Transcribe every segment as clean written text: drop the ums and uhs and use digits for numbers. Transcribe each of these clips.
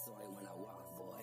story when I walk, boy.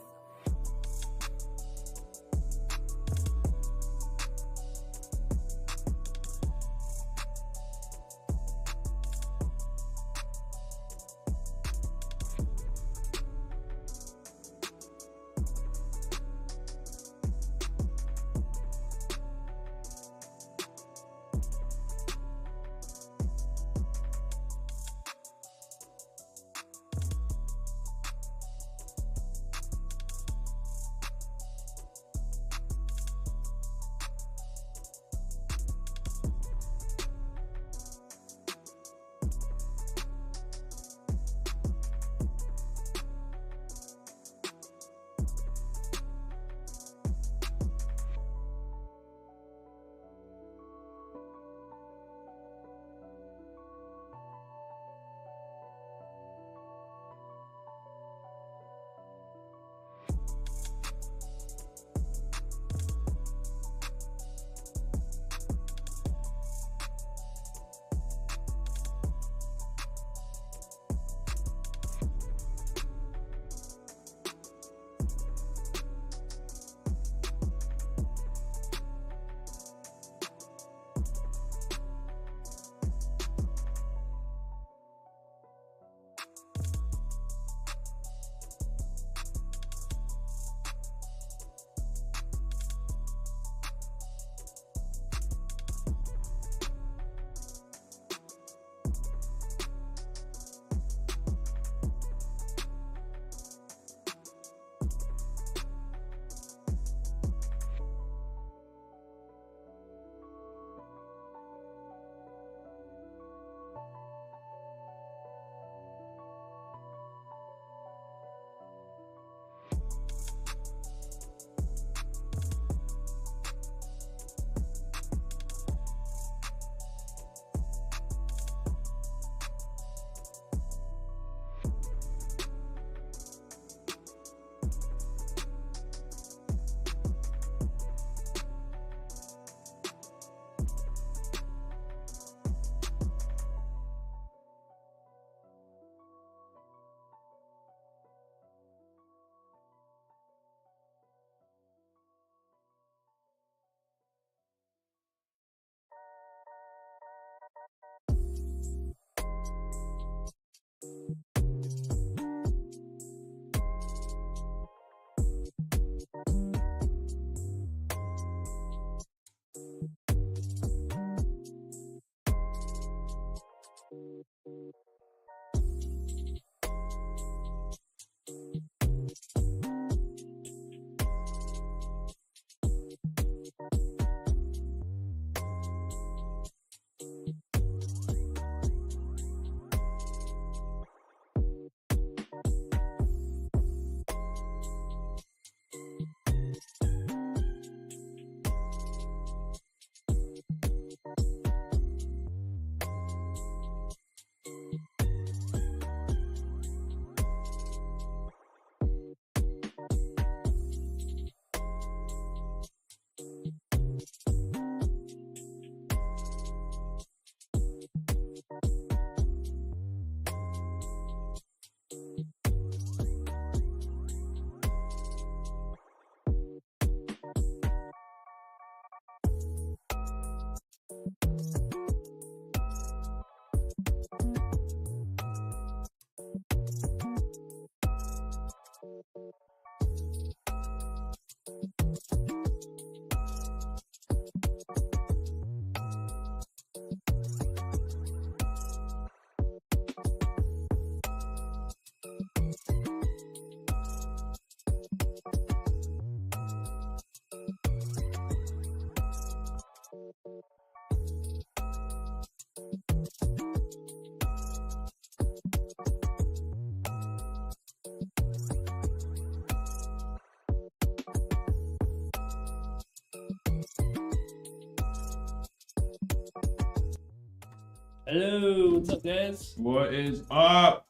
Hello, what's up, guys? What is up?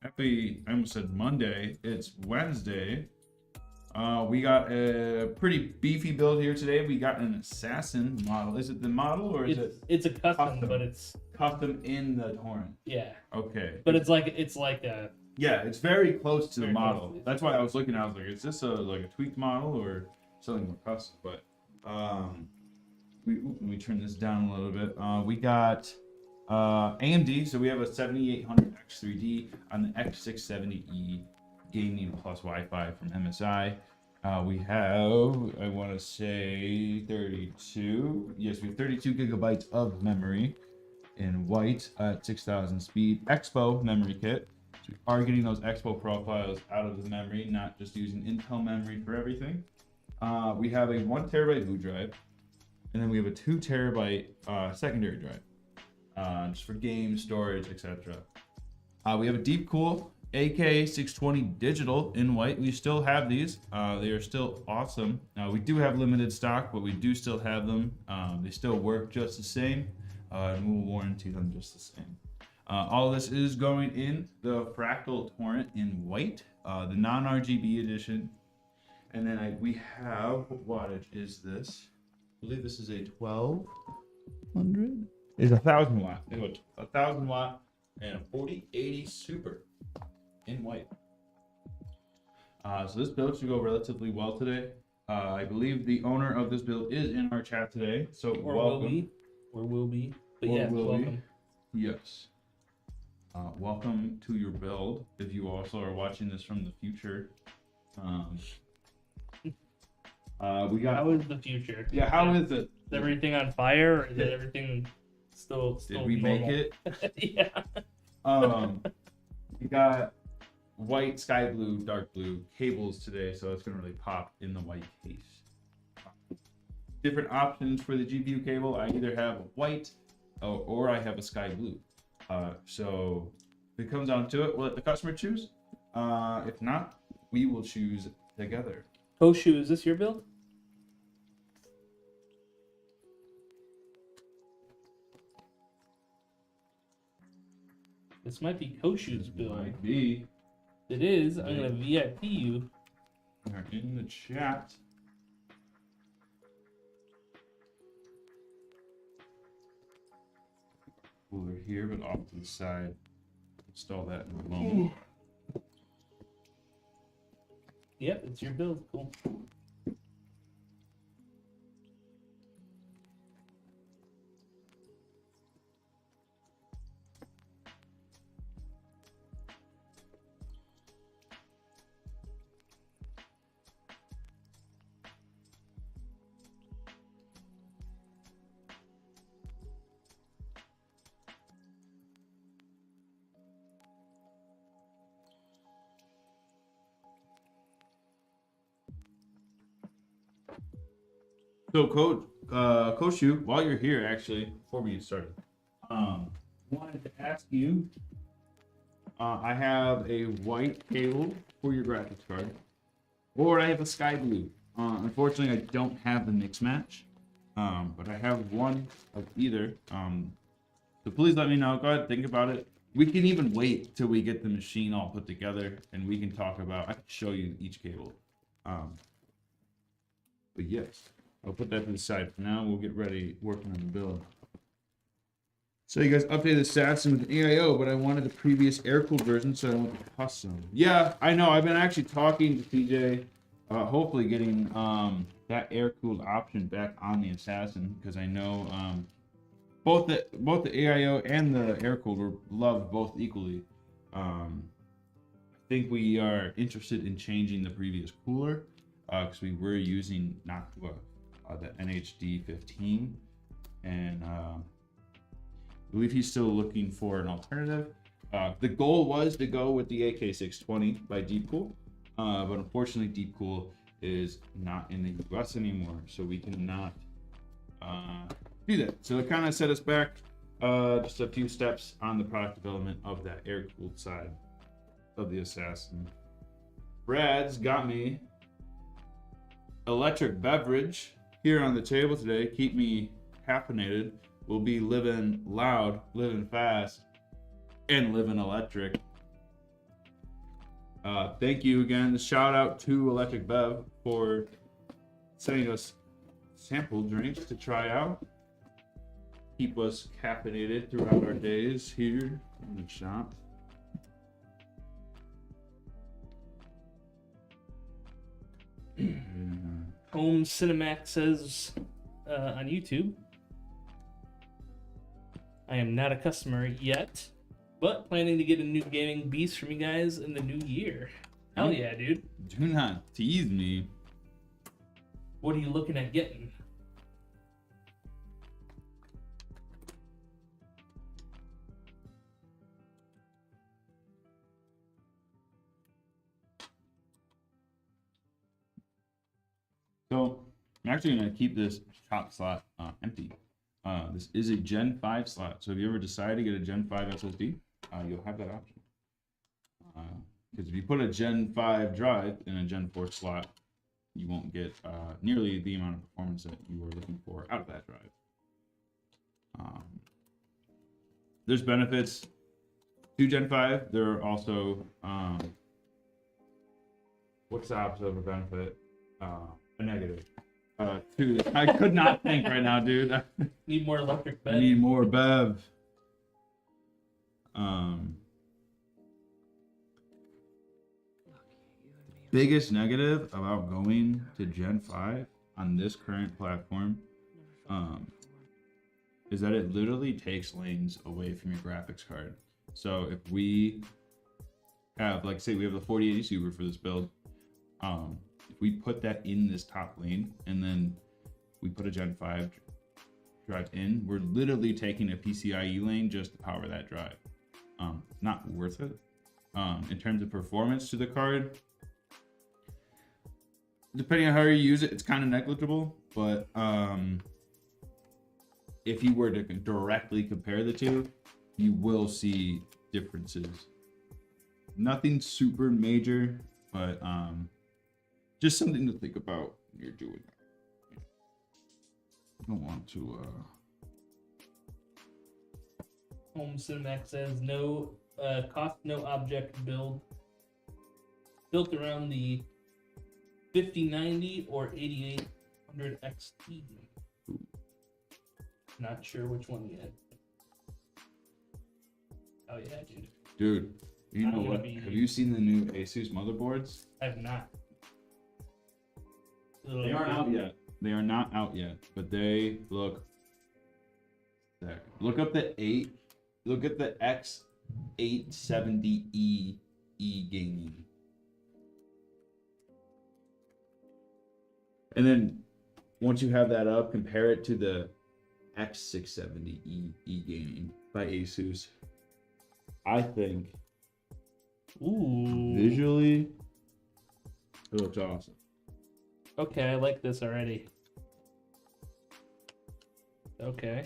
Happy, I almost said Monday. It's Wednesday. We got a pretty beefy build here today. We got an assassin model. Is it the model or is It's a custom, Custom. but it's custom in the torrent? yeah. Okay. But it's like Yeah, it's very close to the Very model. close. That's why I was looking. I was like, is this a tweaked model or something more custom? But let me turn this down a little bit. We got AMD, so we have a 7800X3D on the X670E Gaming Plus Wi-Fi from MSI. We have, I want to say 32. Yes, we have 32 gigabytes of memory in white at 6,000 speed. Expo memory kit. So we are getting those Expo profiles out of the memory, not just using Intel memory for everything. We have a 1 terabyte boot drive, and then we have a 2 terabyte secondary drive, just for game storage, etc. We have a deep cool AK620 digital in white. We still have these. They are still awesome. We do have limited stock, but we do still have them. They still work just the same, and we'll warranty them just the same. All of this is going in the Fractal Torrent in white, the non-RGB edition. And then we have, what wattage is this? I believe this is a 1200. It's 1,000 watt. It was 1,000 watt and a 4080 Super in white. So this build should go relatively well today. I believe the owner of this build is in our chat today. So Or welcome. will be. But Or yeah, will welcome. be. Yes. Welcome to your build. If you also are watching this from the future. We got. How is the future? Yeah, how is it? Is everything on fire, or is it everything still Did we normal? make it? Yeah. We got white, sky blue, dark blue cables today, so it's gonna really pop in the white case. Different options for the GPU cable. I either have white or I have a sky blue. So if it comes down to it, we'll let the customer choose. If not, we will choose together. Koshu, is this your build? This might be Koshu's build. Might be. It is. I'm gonna VIP you. They're in the chat. Cooler here, but off to the side. Install that in a moment. Yep, it's your build. Cool. So, Koshu, while you're here, actually, before we get started, wanted to ask you. I have a white cable for your graphics card, or I have a sky blue. Unfortunately, I don't have the mix match, but I have one of either. So please let me know. Go ahead, think about it. We can even wait till we get the machine all put together, and we can talk about. I can show you each cable. But yes. I'll put that to the side for now. We'll get ready working on the build. So you guys updated the Assassin with an AIO, but I wanted the previous air-cooled version, so I went to custom. Yeah, I know. I've been actually talking to TJ, hopefully getting that air-cooled option back on the Assassin, because I know both the AIO and the air-cooled were loved both equally. I think we are interested in changing the previous cooler, because we were using Noctua. The NHD 15, and I believe he's still looking for an alternative. The goal was to go with the AK620 by Deepcool, but unfortunately Deepcool is not in the US anymore, so we cannot do that. So it kind of set us back just a few steps on the product development of that air-cooled side of the Assassin. Brad's got me electric beverage here on the table today. Keep me caffeinated. We'll be living loud, living fast, and living electric. Thank you again. Shout out to Electric Bev for sending us sample drinks to try out. Keep us caffeinated throughout our days here in the shop. Home Cinemax says on YouTube, I am not a customer yet, but planning to get a new gaming beast from you guys in the new year. Hell yeah, dude. Do not tease me. What are you looking at getting? So I'm actually going to keep this top slot empty. This is a Gen 5 slot. So if you ever decide to get a Gen 5 SSD, you'll have that option. Because if you put a Gen 5 drive in a Gen 4 slot, you won't get nearly the amount of performance that you were looking for out of that drive. There's benefits to Gen 5. There are also, what's the opposite of a benefit? A negative. I could not think right now, dude. Need more electric bed. I need more bev. Biggest negative about going to Gen 5 on this current platform is that it literally takes lanes away from your graphics card. So if we have, like, say we have the 4080 Super for this build, if we put that in this top lane and then we put a Gen 5 drive in, we're literally taking a PCIe lane just to power that drive. Not worth it. In terms of performance to the card, depending on how you use it, it's kind of negligible, but if you were to directly compare the two, you will see differences. Nothing super major, but just something to think about when you're doing that. I don't want to Home Cinemax says no cost, no object build. Built around the 5090 or 8800 XT. Not sure which one yet. Oh yeah, dude. Dude, you know what? Have you seen the new Asus motherboards? I have not. They aren't out yet. They are not out yet, but they look sick. Look up the 8. Look at the X870E gaming. And then once you have that up, compare it to the X670E gaming by Asus. I think visually it looks awesome. Okay, I like this already. Okay.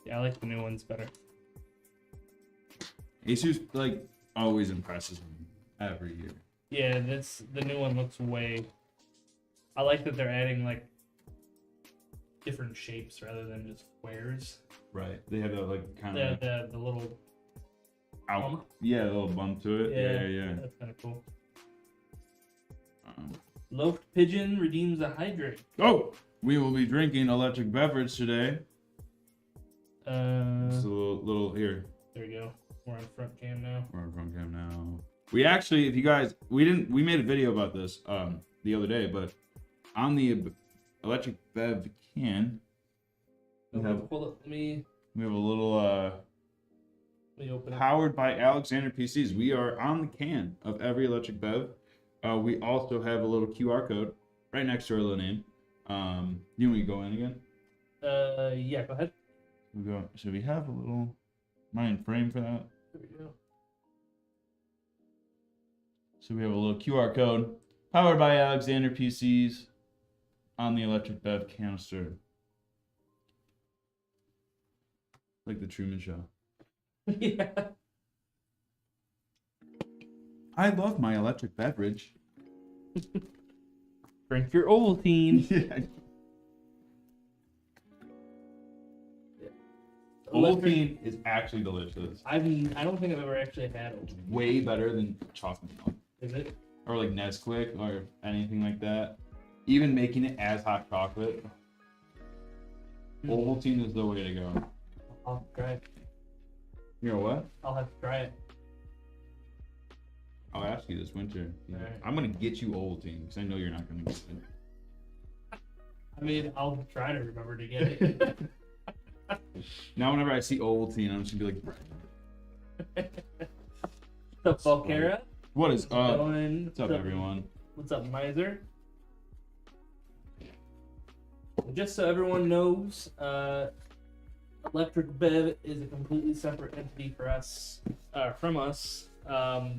Yeah, I like the new ones better. Asus like always impresses me every year. Yeah, the new one looks way. I like that they're adding like different shapes rather than just squares. Right. They have that like kind of the little bump. Yeah, a little bump to it. Yeah. That's kind of cool. Loafed Pigeon redeems a hydrate. Oh, we will be drinking electric beverage today. It's a little here. There we go. We're on front cam now. We actually, if you guys, we made a video about this the other day, but on the electric bev can, we have a little let me open powered by Alexander PCs. We are on the can of every electric bev. We also have a little QR code right next to our little name. You want me to go in again? Yeah, go ahead. So we have a little mind frame for that. There we go. So we have a little QR code powered by Alexander PCs on the electric bev canister. Like the Truman Show. Yeah. I love my electric beverage. Drink your Ovaltine. Yeah. Ovaltine is actually delicious. I don't think I've ever actually had it. Way better than chocolate milk. Is it? Or like Nesquik or anything like that. Even making it as hot chocolate. Ovaltine is the way to go. I'll have to try it. You know what? I'll have to try it. I'll ask you this winter. Right. I'm gonna get you Ovaltine because I know you're not gonna get it. I mean, I'll try to remember to get it. Now whenever I see Ovaltine, I'm just gonna be like, What's up, Volcara? what is up? What's What's up, everyone? What's up, Miser? Just so everyone knows, Electric Bev is a completely separate entity for us, from us.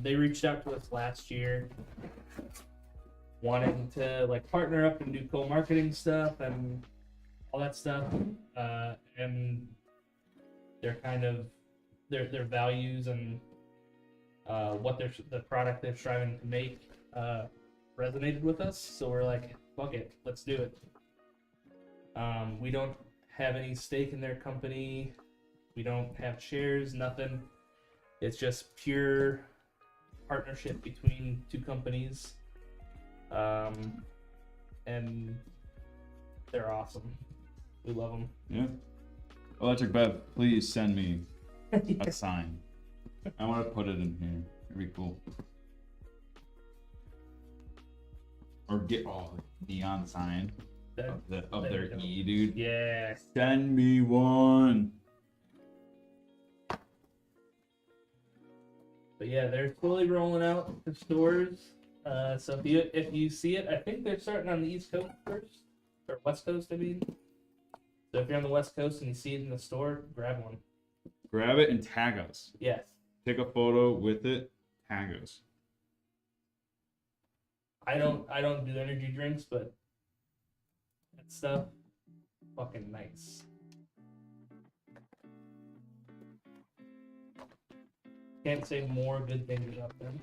They reached out to us last year, wanting to like partner up and do co-marketing stuff and all that stuff. And their kind of their values and what the product they're striving to make resonated with us. So we're like, fuck it, let's do it. We don't have any stake in their company. We don't have shares, nothing. It's just pure partnership between two companies. And they're awesome. We love them. Yeah. Electric Bev, please send me a sign. I want to put it in here. It'd be cool. Or get neon sign of their E, dude. Yeah. Send me one. But yeah, they're slowly rolling out to stores. So if you see it, I think they're starting on the East Coast first, or West Coast, I mean. So if you're on the West Coast and you see it in the store, grab one. Grab it and tag us. Yes. Take a photo with it. Tag us. I don't do energy drinks, but that stuff, fucking nice. Can't say more good things about them.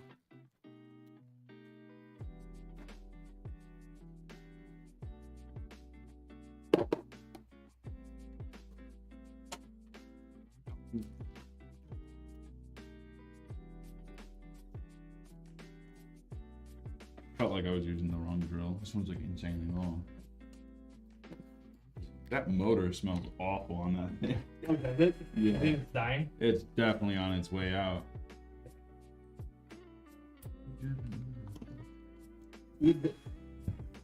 Felt like I was using the wrong drill. This one's like insanely long. That motor smells awful on that thing. Oh, does it? Yeah. I think it's dying. It's definitely on its way out.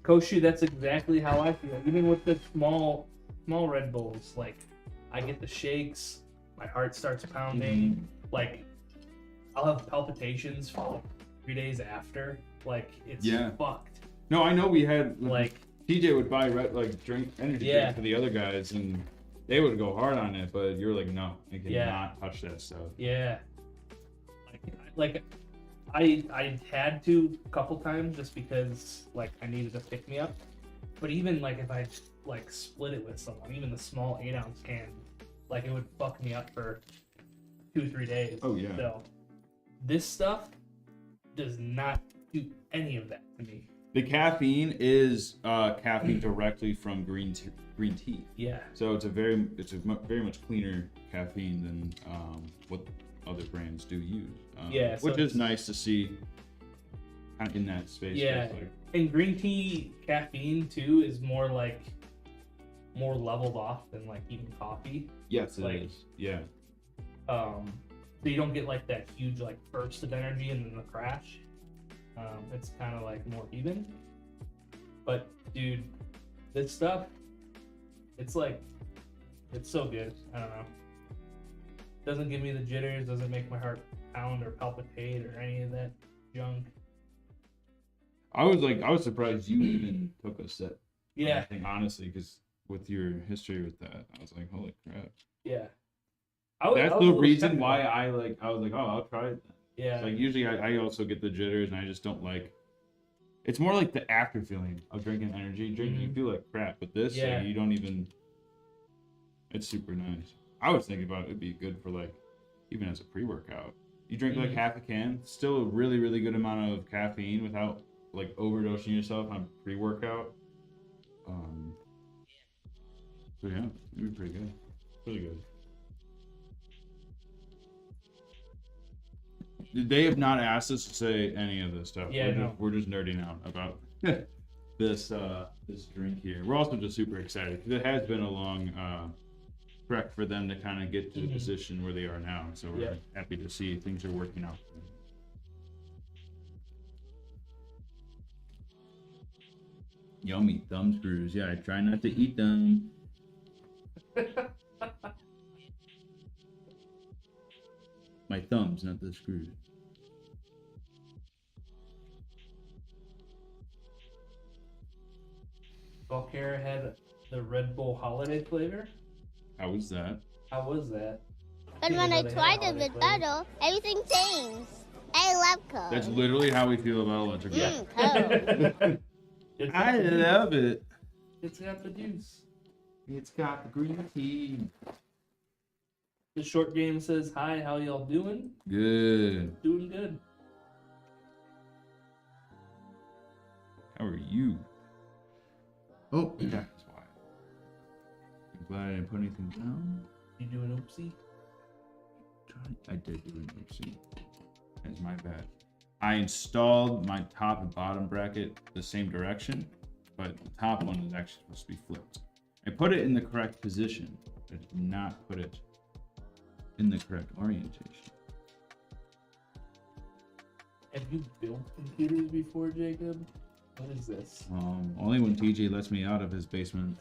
Koshu, that's exactly how I feel. Even with the small Red Bulls, like I get the shakes, my heart starts pounding. Like I'll have palpitations for like 3 days after. Like it's fucked. No, I know we had Like TJ would buy energy drinks for the other guys, and they would go hard on it. But you're like, no, I cannot touch that stuff. Yeah. Like I had to a couple times just because like I needed to pick me up. But even like if I like split it with someone, even the small 8-ounce can, like it would fuck me up for 2-3 days. Oh yeah. So this stuff does not do any of that to me. The caffeine is caffeine directly from green tea. Yeah. So it's a very much cleaner caffeine than what other brands do use. Which is nice to see kind of in that space. Yeah. And green tea caffeine too is more leveled off than like even coffee. Yes, like, it is. Yeah. So you don't get like that huge like burst of energy and then the crash. It's kind of like more even. But dude, this stuff, it's so good. I don't know. Doesn't give me the jitters, doesn't make my heart pound or palpitate or any of that junk. I was surprised you even took a sip. Yeah. I think honestly, because with your history with that, I was like, holy crap. Yeah. That's the reason why I was like, oh, I'll try it. Yeah. Like usually I also get the jitters and I just don't like. It's more like the after feeling of drinking energy drink. You feel like crap, but this like, you don't even. It's super nice. I was thinking about it'd be good for like, even as a pre-workout. You drink like half a can, still a really really good amount of caffeine without like overdosing yourself on pre-workout. So yeah, it'd be pretty good. Really good. They have not asked us to say any of this stuff. Yeah, We're just nerding out about this drink here. We're also just super excited because it has been a long trek for them to kind of get to the position where they are now. So we're happy to see things are working out. Yummy thumb screws. Yeah, I try not to eat them. My thumbs, not the screws. Valkyra had the Red Bull holiday flavor. How was that? How was that? And when I tried it with Bottle, everything changed. I love Coke. That's literally how we feel about electric. Coke. I love it. It's got the juice. It's got the green tea. The short game says, "Hi, how y'all doing?" Good. Doing good. How are you? Oh, that's why. I'm glad I didn't put anything down. You doing oopsie? I did do an oopsie. That's my bad. I installed my top and bottom bracket the same direction, but the top one is actually supposed to be flipped. I put it in the correct position, but I did not put it in the correct orientation. Have you built computers before, Jacob? What is this? Only when TJ lets me out of his basement.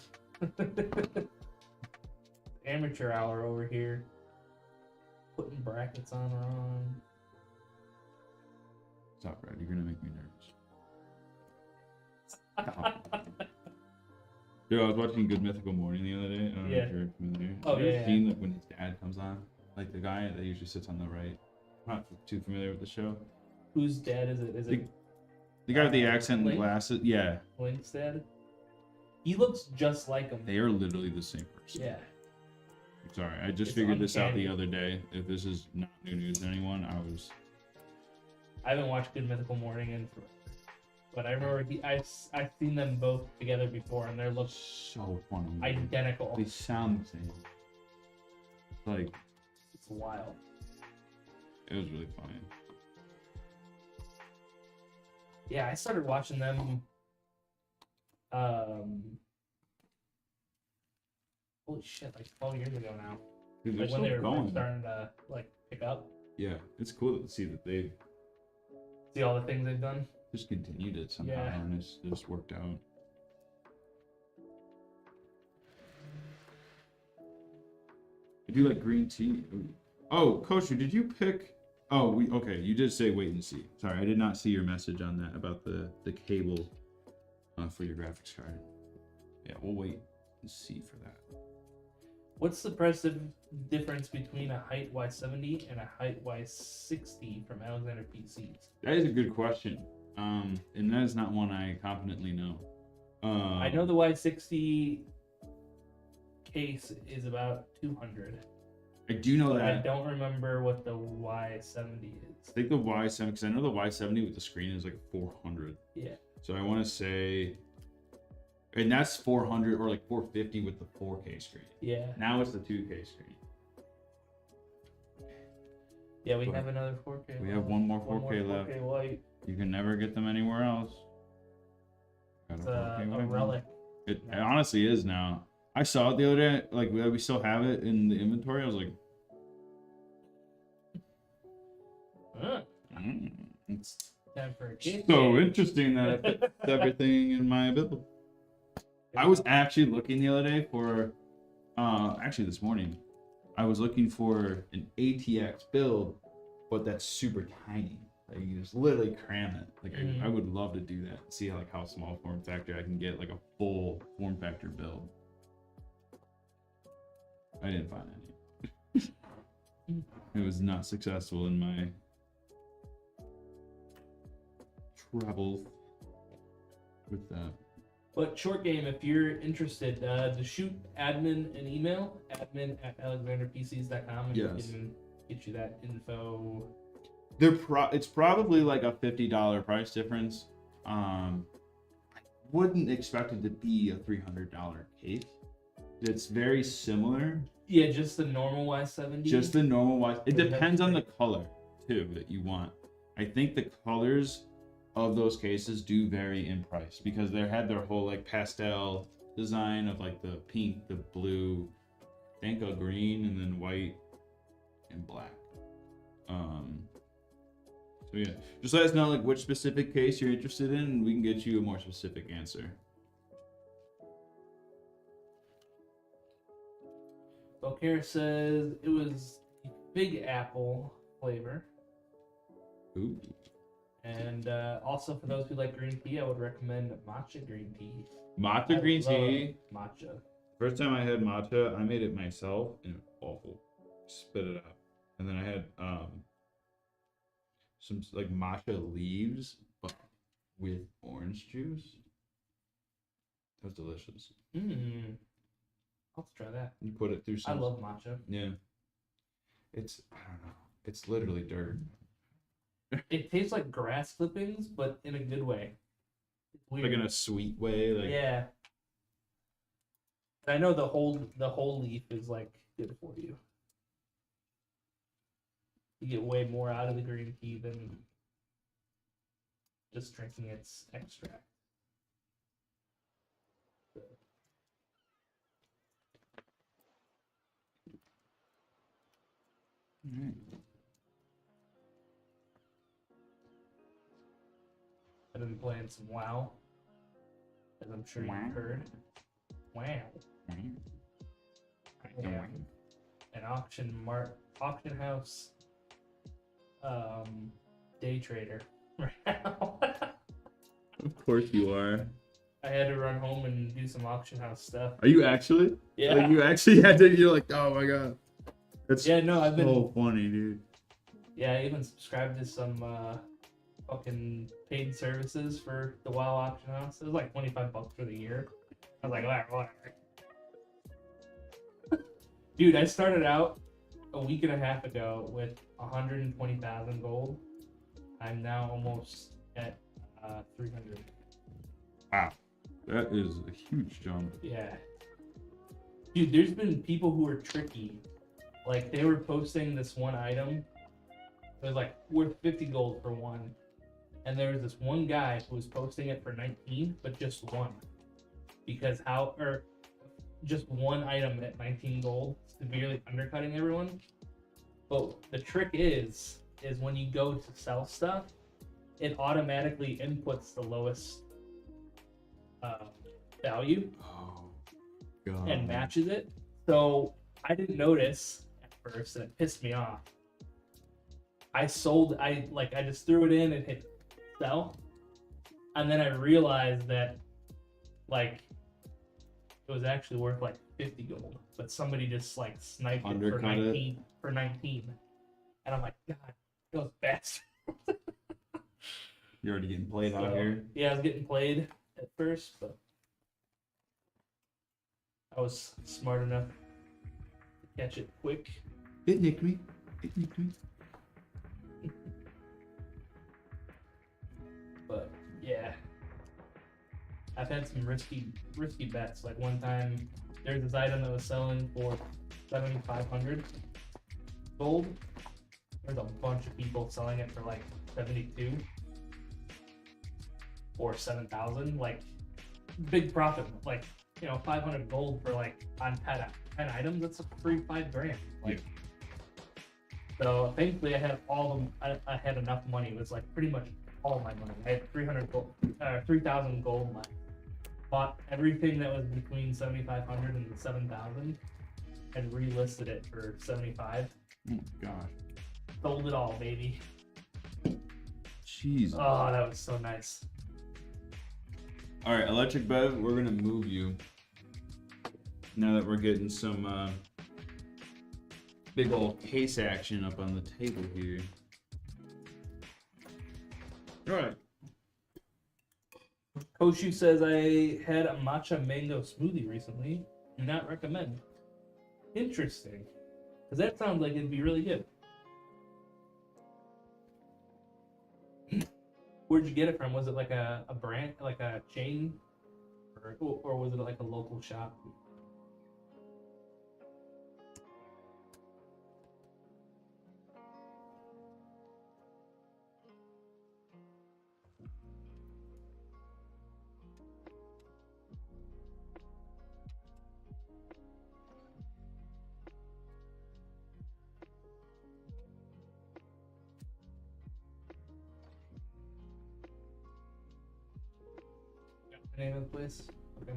Amateur hour over here. Putting brackets on wrong. Stop, Brad. You're gonna make me nervous. Dude, I was watching Good Mythical Morning the other day. I don't know if you're familiar. Oh, Have you yeah, ever seen like when his dad comes on? Like the guy that usually sits on the right. I'm not too familiar with the show. Whose dad is it? Is it The guy with the accent and Link? glasses? Yeah. Link's dad? He looks just like him. They are literally the same person. Yeah. Sorry, I just It's figured this out uncanny. the other day. If this is not new news to anyone, I haven't watched Good Mythical Morning in forever. But I remember I've seen them both together before, and they look so funny. identical. They sound the same. Like, It's wild. it was really funny. Yeah, I started watching them. Holy shit! Like 12 years ago now. Dude, they're Like when they still were going. starting to like pick up. Yeah, it's cool to see that they've See all the things they've done. just continued it somehow, Yeah. and it's just worked out. I do like green tea. Oh, Kosher, did you pick? Oh, okay. You did say wait and see. Sorry, I did not see your message on that about the cable for your graphics card. Yeah, we'll wait and see for that. What's the price difference between a height Y70 and a height Y60 from Alexander PCs? That is a good question, and that is not one I confidently know. I know the Y60 case is about 200. I do know But that. I don't remember what the Y70 is. I think the Y70, because I know the Y70 with the screen is like 400. Yeah. So I want to say, and that's 400 or like 450 with the 4K screen. Yeah. Now it's the 2K screen. Yeah, we have another 4K. We have one more 4K left. 4K white. You can never get them anywhere else. Got It's 4K a white one. relic. It honestly is now. I saw it the other day, like we still have it in the inventory. I was like, it's Time for a kid. so interesting that it fits everything in my build. I was actually looking the other day for, actually this morning, I was looking for an ATX build, but that's super tiny. Like you just literally cram it. Like I would love to do that. See how small form factor I can get like a full form factor build. I didn't find any. It was not successful in my travels with that. But short game, if you're interested, to shoot admin an email, admin@alexanderpcs.com, and Yes. we can get you that info. It's probably like a $50 price difference. I wouldn't expect it to be a $300 case. It's very similar. Yeah, just the normal Y70. Just the normal Y. It depends on the color. too that you want. I think the colors of those cases do vary in price because they had their whole like pastel design of like the pink, the blue, I think a green, and then white and black. So yeah, just let us know like which specific case you're interested in, and we can get you a more specific answer. Bokir says it was Big Apple flavor. Ooh. And also for those who like green tea, I would recommend matcha green tea. Matcha green tea. Matcha. First time I had matcha, I made it myself and it was awful. Spit it out. And then I had some like matcha leaves, but with orange juice. That was delicious. I'll try that. You put it through some. I love matcha. Yeah. It's, I don't know. It's literally dirt. It tastes like grass clippings, but in a good way. It's weird. Like in a sweet way. Like. Yeah. I know the whole leaf is like good for you. You get way more out of the green tea than just drinking its extract. Alright. I've been playing some WoW, as I'm sure you've heard. WoW. I am an auction house day trader right now. Of course you are. I had to run home and do some auction house stuff. Are you actually? Yeah. Like you actually had to. You're like, oh my god. That's yeah. No, I've been. So funny, dude. Yeah, I even subscribed to some fucking paid services for the WoW auction house. It was like $25 for the year. I was like, whatever. Dude, I started out a week and a half ago with 120,000 gold. I'm now almost at 300. Wow, that is a huge jump. Yeah. Dude, there's been people who are tricky. Like, they were posting this one item. It was like worth 50 gold for one. And there was this one guy who was posting it for 19, but just one. Because just one item at 19 gold, severely undercutting everyone. But the trick is when you go to sell stuff, it automatically inputs the lowest value God. and matches it. So I didn't notice at first, and it pissed me off. I just threw it in and hit sell, and then I realized that like it was actually worth like 50 gold, but somebody just like sniped it for 19, and I'm like, God, those bastards. You're already getting played out here. Yeah, I was getting played at first, but I was smart enough to catch it quick. It nicked me. It nicked me. But yeah, I've had some risky bets. Like one time, there's this item that was selling for 7,500 gold. There's a bunch of people selling it for like 72 or 7,000. Like big profit. Like 500 gold for like on 10 items. That's a free $5,000. Like. Yeah. So thankfully, I had I had enough money. It was like pretty much all my money. I had 3,000 gold left. Bought everything that was between 7,500 and 7,000, and relisted it for 75. Oh my gosh! Sold it all, baby. Jeez. Oh, that was so nice. All right, Electric Bev, we're gonna move you. Now that we're getting some big old case action up on the table here. All right. Koshu says, I had a matcha mango smoothie recently. Do not recommend. Interesting. Because that sounds like it'd be really good. Where'd you get it from? Was it like a brand, like a chain? Or was it like a local shop? name of the place? Okay.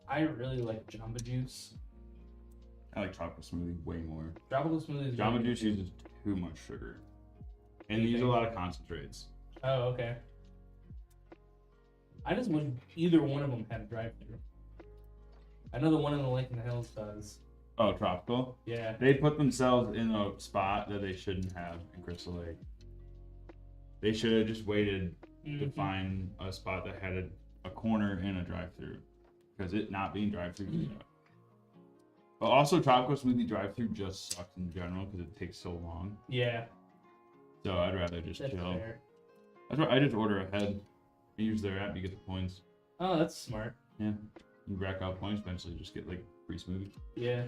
I really like Jamba Juice. I like chocolate smoothie way more. Tropical smoothie is Jamba really Juice good. uses too much sugar. And they You use a think? lot of concentrates. Oh, okay. I just wish either one of them had a drive-through. I know the one in the Lake in the Hills does. Oh, Tropical? Yeah. They put themselves in a spot that they shouldn't have in Crystal Lake. They should have just waited to Mhm. find a spot that had a corner and a drive-through. Because it not being drive-through. But also, Tropical Smoothie drive-through just sucks in general because it takes so long. Yeah. So I'd rather just That's chill. fair. That's why I just order ahead. You use their app, you get the points. Oh, that's smart. Yeah. You rack out points, eventually just get like free smoothie. Yeah.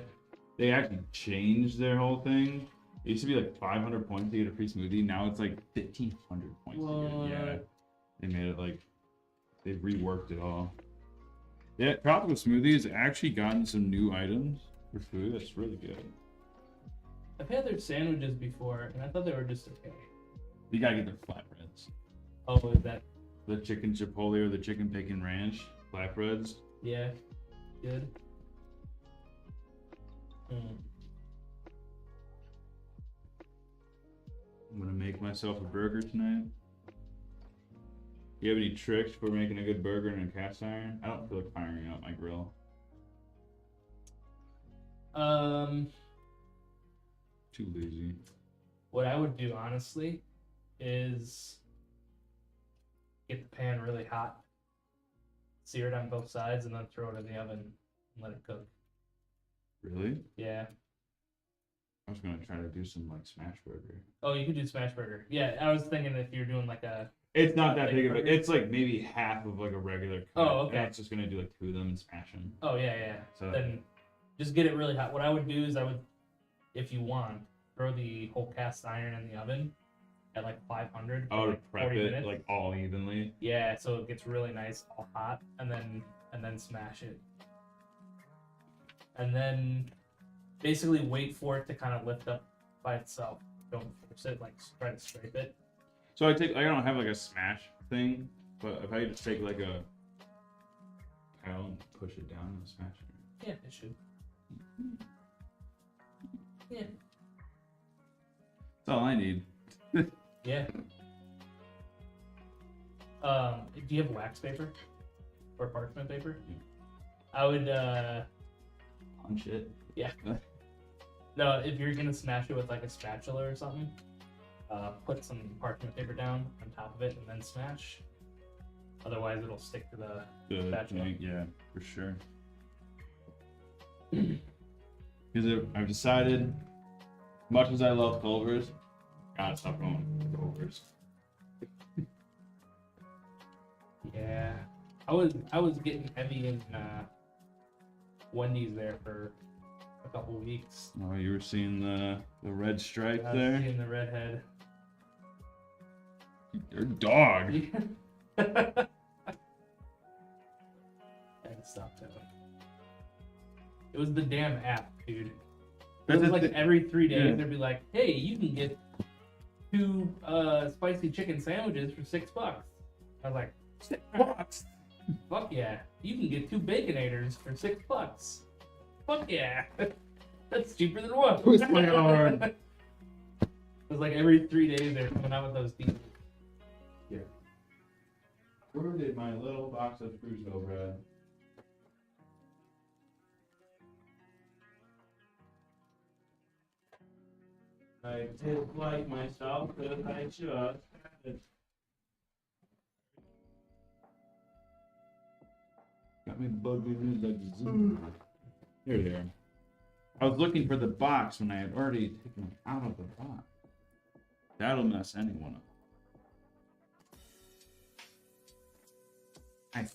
They actually changed their whole thing. It used to be like 500 points to get a free smoothie. Now it's like 1,500 points to get it. Yeah. They made it like, they've reworked it all. Yeah, Tropical Smoothie has actually gotten some new items for food. That's really good. I've had their sandwiches before, and I thought they were just okay. You gotta get their flatbreads. Oh, is that? The chicken chipotle or the chicken bacon ranch flatbreads. Yeah. Good. Mm. I'm gonna make myself a burger tonight. You have any tricks for making a good burger in a cast iron? I don't feel like firing up my grill. Too lazy. What I would do honestly is get the pan really hot, sear it on both sides, and then throw it in the oven and let it cook. Really? Yeah. I was gonna try to do some like smash burger. Oh, you could do smash burger. Yeah, I was thinking if you're doing like a. It's not that big of burger. it. It's like maybe half of like a regular cut. Oh, okay. And it's just gonna do like 2 of them and smash them. Oh yeah. So Then just get it really hot. What I would do is if you want, throw the whole cast iron in the oven at like 500 for to like prep 40 it minutes. like all evenly. Yeah, so it gets really nice, all hot, and then smash it. And then basically wait for it to kind of lift up by itself. Don't force it, like try to scrape it. So I don't have like a smash thing, but if I just take like a towel and push it down and smash it. Yeah, it should. Yeah. That's all I need. Yeah. Do you have wax paper or parchment paper? I would. Punch it. Yeah. No, if you're gonna smash it with like a spatula or something, put some parchment paper down on top of it and then smash. Otherwise, it'll stick to the spatula. Yeah, for sure. Because I've decided, much as I love Culver's, gotta stop going to Culver's. Yeah, I was getting heavy in Wendy's there for a couple weeks. Oh, you were seeing the red stripe I was there? seeing the redhead. Your dog. I had to stop that. It was the damn app, dude. It was like every 3 days Yeah. they'd be like, "Hey, you can get 2 spicy chicken sandwiches for $6." I was like, $6? "Fuck yeah! You can get 2 baconators for $6." Fuck yeah! That's cheaper than one. Twist my arm. It was like every 3 days they're coming out with those deals. Yeah. Where did my little box of screws go, Brad? I did like myself, but I just had it. Got me bugging like zoom. Here they are. I was looking for the box when I had already taken it out of the box. That'll mess anyone up. I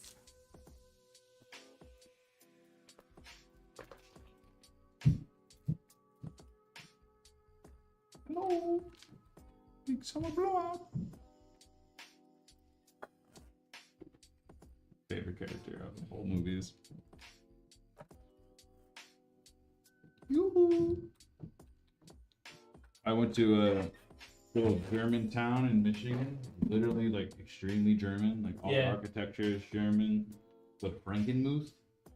Hello. Big summer blow up. Favorite character of the whole movies. Yoo-hoo. I went to a little German town in Michigan. Literally, like extremely German. Like all the Yeah. architecture is German. The Frankenmuth.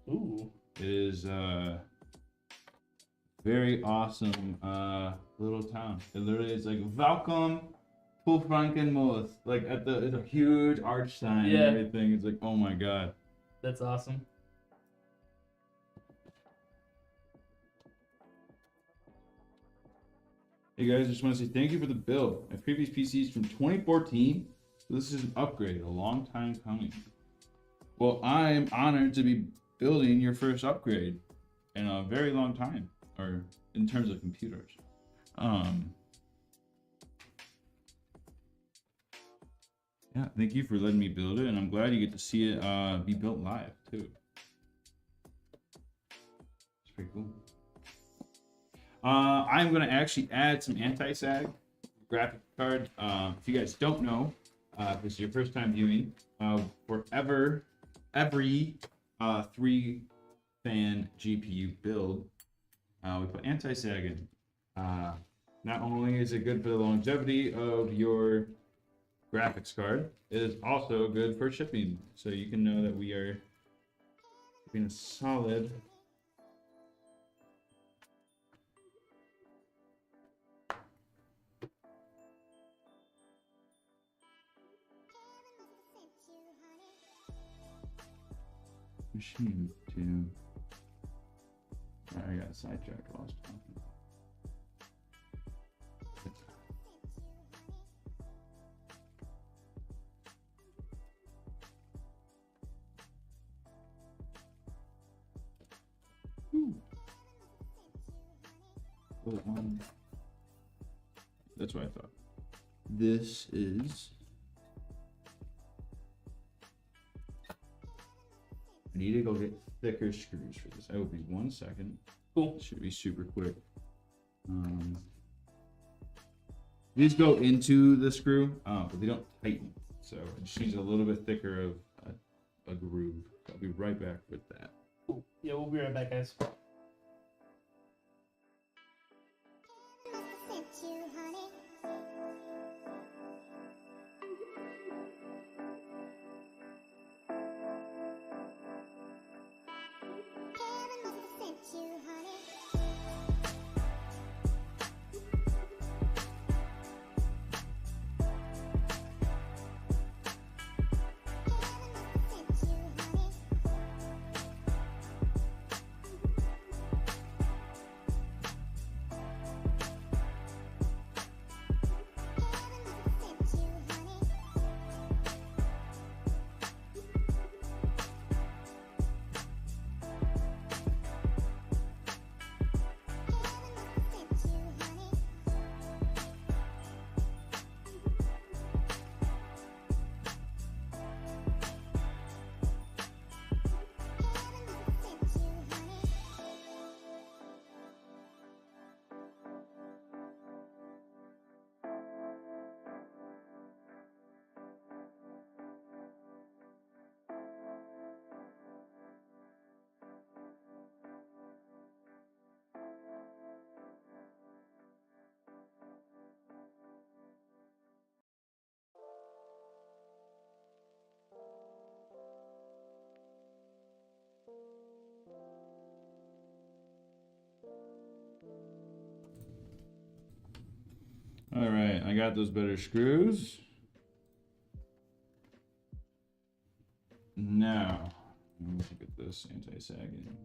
Ooh. It is very awesome little town. It literally is like welcome to Frankenmuth. Like at the it's a huge arch sign Yeah. and everything. It's like, oh my god. That's awesome. Hey guys, just want to say thank you for the build. My previous PC is from 2014, so this is an upgrade, a long time coming. Well, I am honored to be building your first upgrade in a very long time, or in terms of computers. Yeah, thank you for letting me build it, and I'm glad you get to see it be built live too. It's pretty cool. I'm gonna actually add some anti-sag graphic card. If you guys don't know, if this is your first time viewing, for every 3-fan GPU build, we put anti-sag in. Not only is it good for the longevity of your graphics card, it is also good for shipping. So you can know that we are keeping a solid machine to. I got sidetracked while I was talking. That's what I thought. This is. I need to go get thicker screws for this. I will be 1 second. Cool. Should be super quick. These go into the screw, but they don't tighten. So it just needs a little bit thicker of a groove. I'll be right back with that. Cool. Yeah, we'll be right back, guys. All right, I got those better screws. Now, let me get this anti-sagging.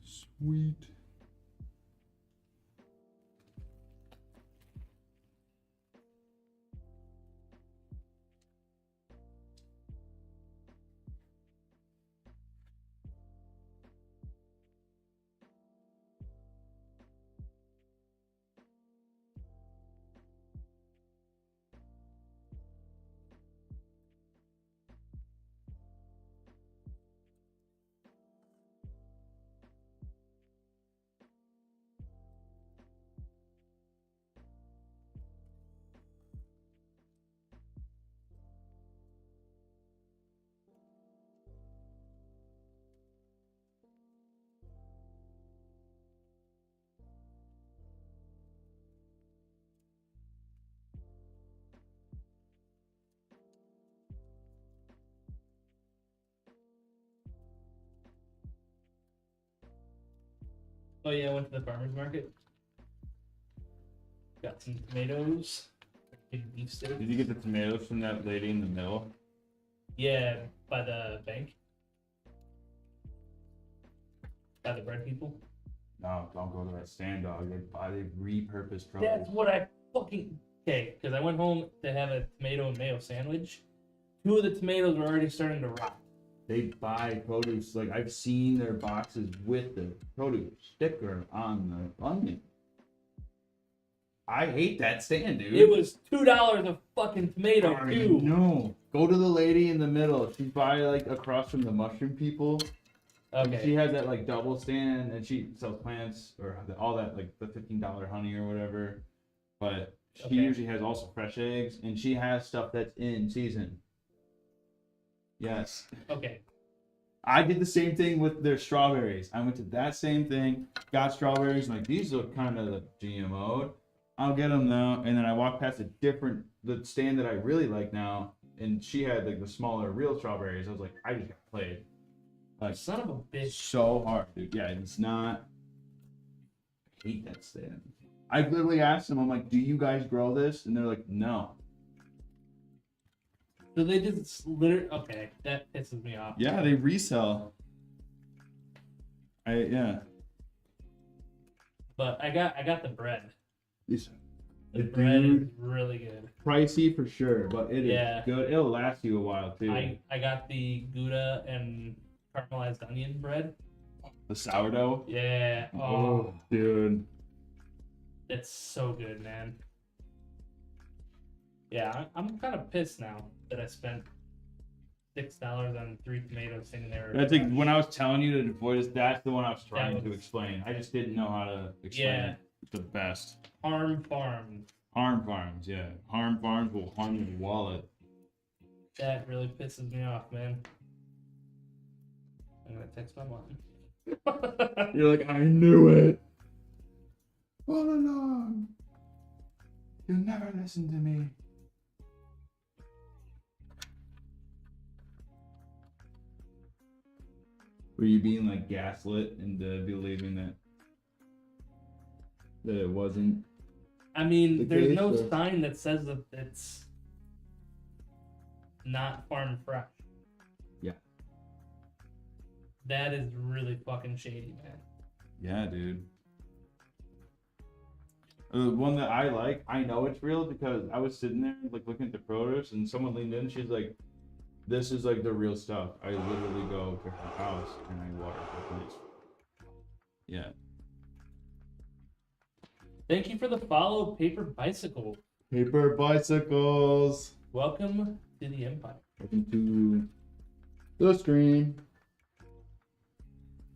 Sweet. Oh yeah, I went to the farmer's market. Got some tomatoes. Big beef steak. Did you get the tomatoes from that lady in the middle? Yeah, by the bank. By the bread people. No, don't go to that stand, dog. They repurposed produce. That's what I fucking... Okay, because I went home to have a tomato and mayo sandwich. 2 of the tomatoes were already starting to rot. They buy produce, like I've seen their boxes with the produce sticker on the onion. I hate that stand, dude. It was $2 a fucking tomato, too. No. Go to the lady in the middle. She's by like across from the mushroom people. Okay. She has that like double stand and she sells plants or all that, like the $15 honey or whatever. But she usually has also fresh eggs and she has stuff that's in season. Yes. Okay. I did the same thing with their strawberries. I went to that same thing, got strawberries, like these look kind of GMO'd. I'll get them now. And then I walked past the stand that I really like now, and she had like the smaller real strawberries. I was like, I just got played. Like, son of a bitch. So hard, dude. Yeah, it's not. I hate that stand. I literally asked them, I'm like, do you guys grow this? And they're like, no. So they just literally, okay, that pisses me off. Yeah, they resell. Yeah. But I got the bread. The Dude, bread is really good. Pricey for sure, but it is good. It'll last you a while too. I got the Gouda and caramelized onion bread. The sourdough? Yeah. Oh, dude. It's so good, man. Yeah, I'm kind of pissed now that I spent $6 on 3 tomatoes thinking they were. I think when I was telling you to avoid this, that's the one I was trying to explain. I just didn't know how to explain it the best. Harm Farms. Harm Farms, yeah. Harm Farms will harm your wallet. That really pisses me off, man. I'm gonna text my mom. You're like, I knew it. All along. You'll never listen to me. Were you being like gaslit into believing that it wasn't? I mean, there's no or... sign that says that it's not farm fresh. Yeah. That is really fucking shady, man. Yeah, dude. The one that I like, I know it's real because I was sitting there like looking at the produce and someone leaned in. She's like, "This is like the real stuff. I literally go to her house and I water her place." Yeah. Thank you for the follow, Paper Bicycle. Paper bicycles. Welcome to the Empire. Welcome to the stream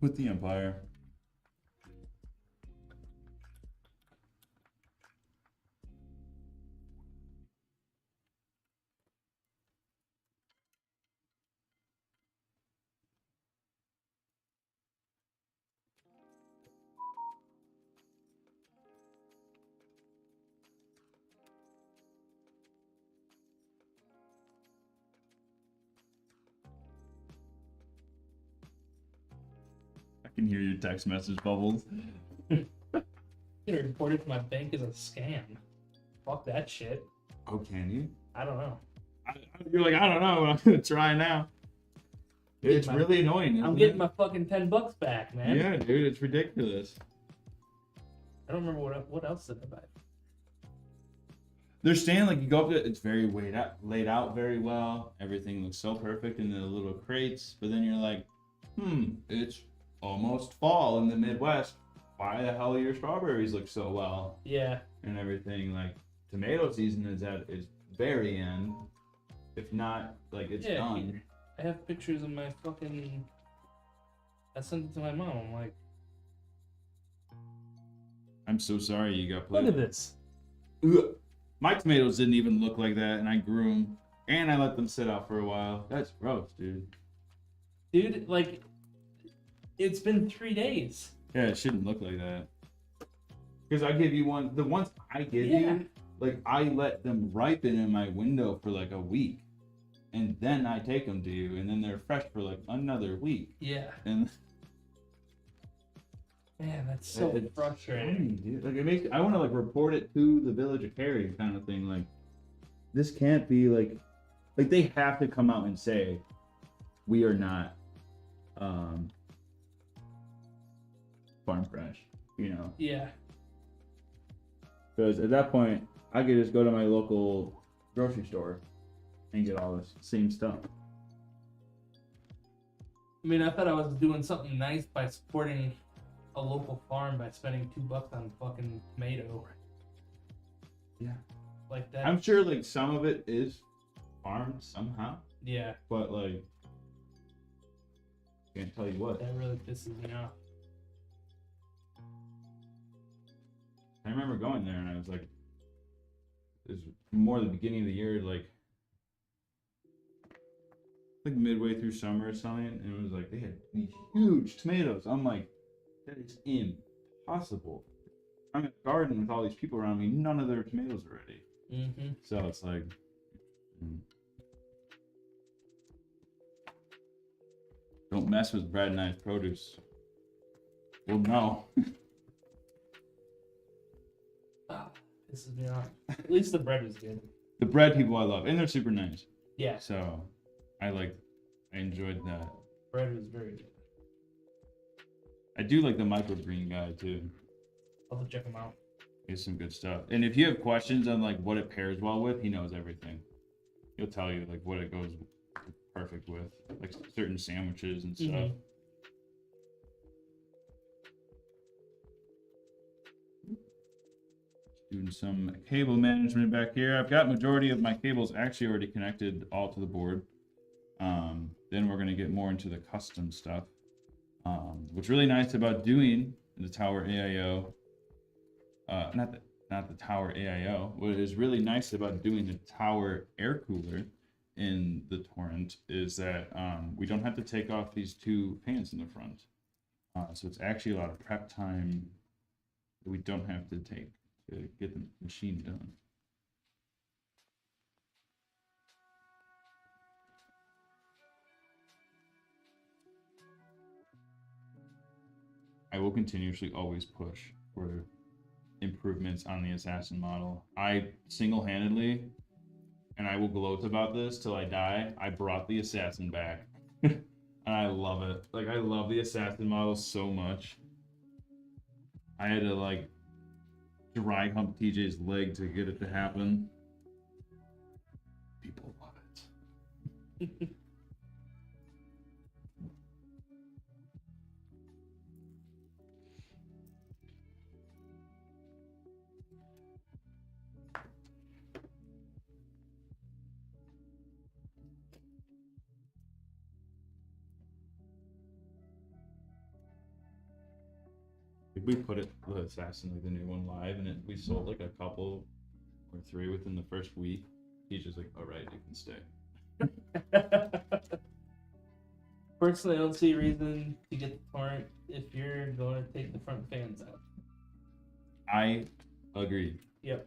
with the Empire. I can hear your text message bubbles. Getting reported to my bank as a scam. Fuck that shit. Oh, can you? I don't know. You're like, I don't know, but I'm gonna try now. It's really annoying. I'm getting my fucking $10 back, man. Yeah, dude, it's ridiculous. I don't remember what else did I buy. They're saying like you go up to it, it's very laid out very well. Everything looks so perfect in the little crates, but then you're like, it's almost fall in the Midwest. Why the hell your strawberries look so well? Yeah. And everything, like tomato season is at its very end. If not, like it's done. I have pictures of my fucking. I sent it to my mom. I'm like, I'm so sorry you got played. look at this. Ugh. My tomatoes didn't even look like that, and I grew them, and I let them sit out for a while. That's gross, dude. Dude, like, it's been 3 days. Yeah, it shouldn't look like that. Because I give you the ones I give you, like, I let them ripen in my window for like a week. And then I take them to you, and then they're fresh for like another week. Yeah. And Man, that's so It's frustrating. funny, dude. Like it makes I want to like report it to the village of Cary kind of thing. Like this can't be like they have to come out and say we are not farm fresh, you know. Yeah. Because at that point, I could just go to my local grocery store and get all this same stuff. I mean, I thought I was doing something nice by supporting a local farm by spending $2 on fucking tomato. Yeah. Like that. I'm sure like some of it is farmed somehow, Yeah. but like can't tell you what. That really pisses me off. I remember going there and I was like, it was more the beginning of the year, like midway through summer or something, and it was like they had these huge tomatoes. I'm like, that is impossible. I'm in a garden with all these people around me. None of their tomatoes are ready. Mm-hmm. So it's like, don't mess with Brad and I's produce. Well, no. Pisses me off. At least the bread was good. The bread people I love, and they're super nice. Yeah. So, I enjoyed that. Bread was very good. I do like the microgreen guy too. I'll have to check him out. He's some good stuff. And if you have questions on like what it pairs well with, he knows everything. He'll tell you like what it goes perfect with, like certain sandwiches and stuff. Mm-hmm. Doing some cable management back here. I've got majority of my cables actually already connected all to the board. Then we're gonna get more into the custom stuff. What's really nice about doing the Tower AIO, not the Tower AIO. What is really nice about doing the Tower air cooler in the Torrent is that we don't have to take off these two fans in the front. So it's actually a lot of prep time that we don't have to take to get the machine done. I will continuously always push for improvements on the Assassin model. I single-handedly, and I will gloat about this till I die, I brought the Assassin back. And I love it. Like, I love the Assassin model so much. I had to, like, dry hump TJ's leg to get it to happen. People love it. We put the Assassin, like the new one, live, and we sold like a couple or three within the first week. He's just like, all right, you can stay. Personally, I don't see a reason to get the Torrent if you're going to take the front fans out. I agree. Yep.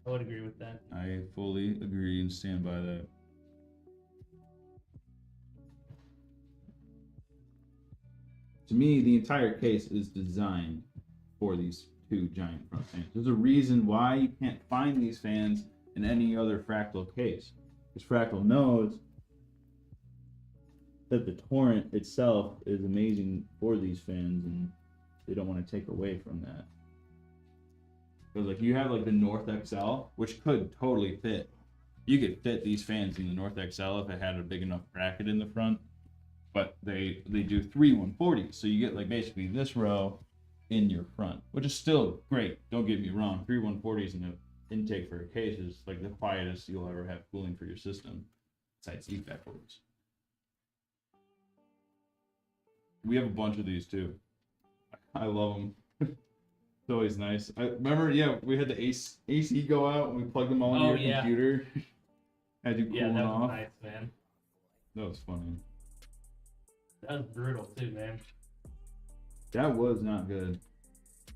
I would agree with that. I fully agree and stand by that. To me, the entire case is designed for these two giant front fans. There's a reason why you can't find these fans in any other Fractal case. Because Fractal knows that the Torrent itself is amazing for these fans, and they don't want to take away from that. Because like you have like the North XL, which could totally fit. You could fit these fans in the North XL if it had a big enough bracket in the front. But they do 3 140s, so you get like basically this row in your front, which is still great. Don't get me wrong, 3 140s in an intake for a case is like the quietest you'll ever have cooling for your system, besides feedback boards. We have a bunch of these too. I love them. It's always nice. I remember, yeah, we had the AC go out and we plugged them all into your computer. Had you cooling that was off. nice, man. That was funny. That was brutal too, man. That was not good.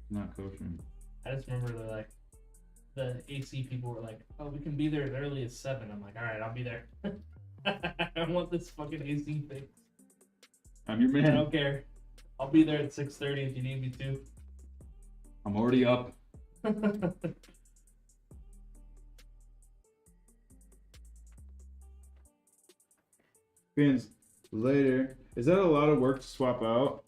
Not kosher. I just remember the AC people were like, "Oh, we can be there as early as 7." I'm like, "All right, I'll be there." I want this fucking AC fixed. I'm your I man. don't care. I'll be there at 6:30 if you need me to. I'm already up. Fans later. Is that a lot of work to swap out?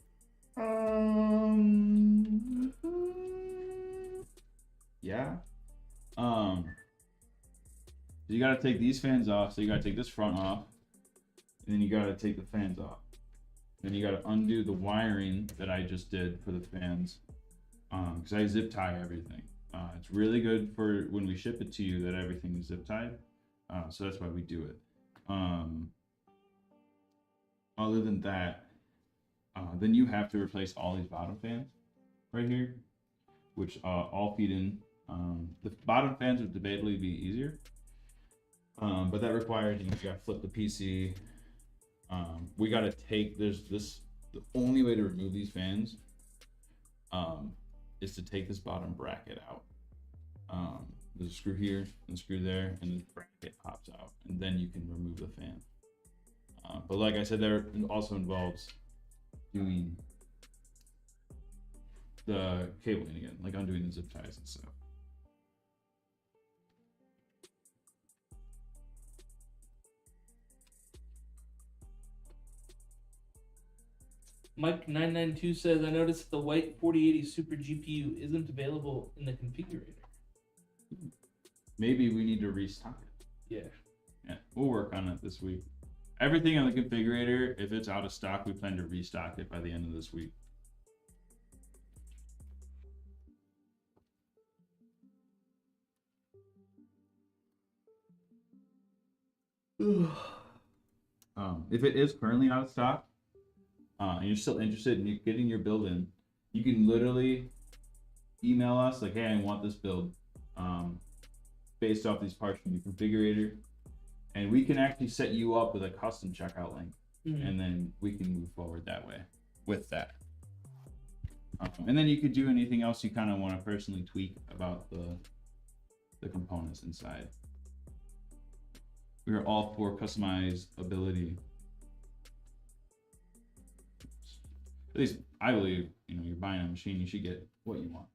Yeah. You gotta take these fans off, so you gotta take this front off, and then you gotta take the fans off. Then you gotta undo the wiring that I just did for the fans, because I zip tie everything. It's really good for when we ship it to you that everything is zip tied, so that's why we do it. Other than that, then you have to replace all these bottom fans right here, which all feed in. The bottom fans would debatably be easier, but that requires you gotta flip the PC. We gotta take the only way to remove these fans is to take this bottom bracket out. There's a screw here and a screw there, and the bracket pops out, and then you can remove the fan. But like I said, there also involves doing the cabling again, like undoing the zip ties and stuff. Mike992 says, I noticed the white 4080 Super GPU isn't available in the configurator. Maybe we need to restock it. Yeah, we'll work on it this week. Everything on the configurator, if it's out of stock, we plan to restock it by the end of this week. If it is currently out of stock, and you're still interested in getting your build in, you can literally email us like, hey, I want this build based off these parts from your configurator, and we can actually set you up with a custom checkout link, and then we can move forward that way with that. And then you could do anything else you kind of want to personally tweak about the components inside. We are all for customizability. At least I believe, you're buying a machine, you should get what you want,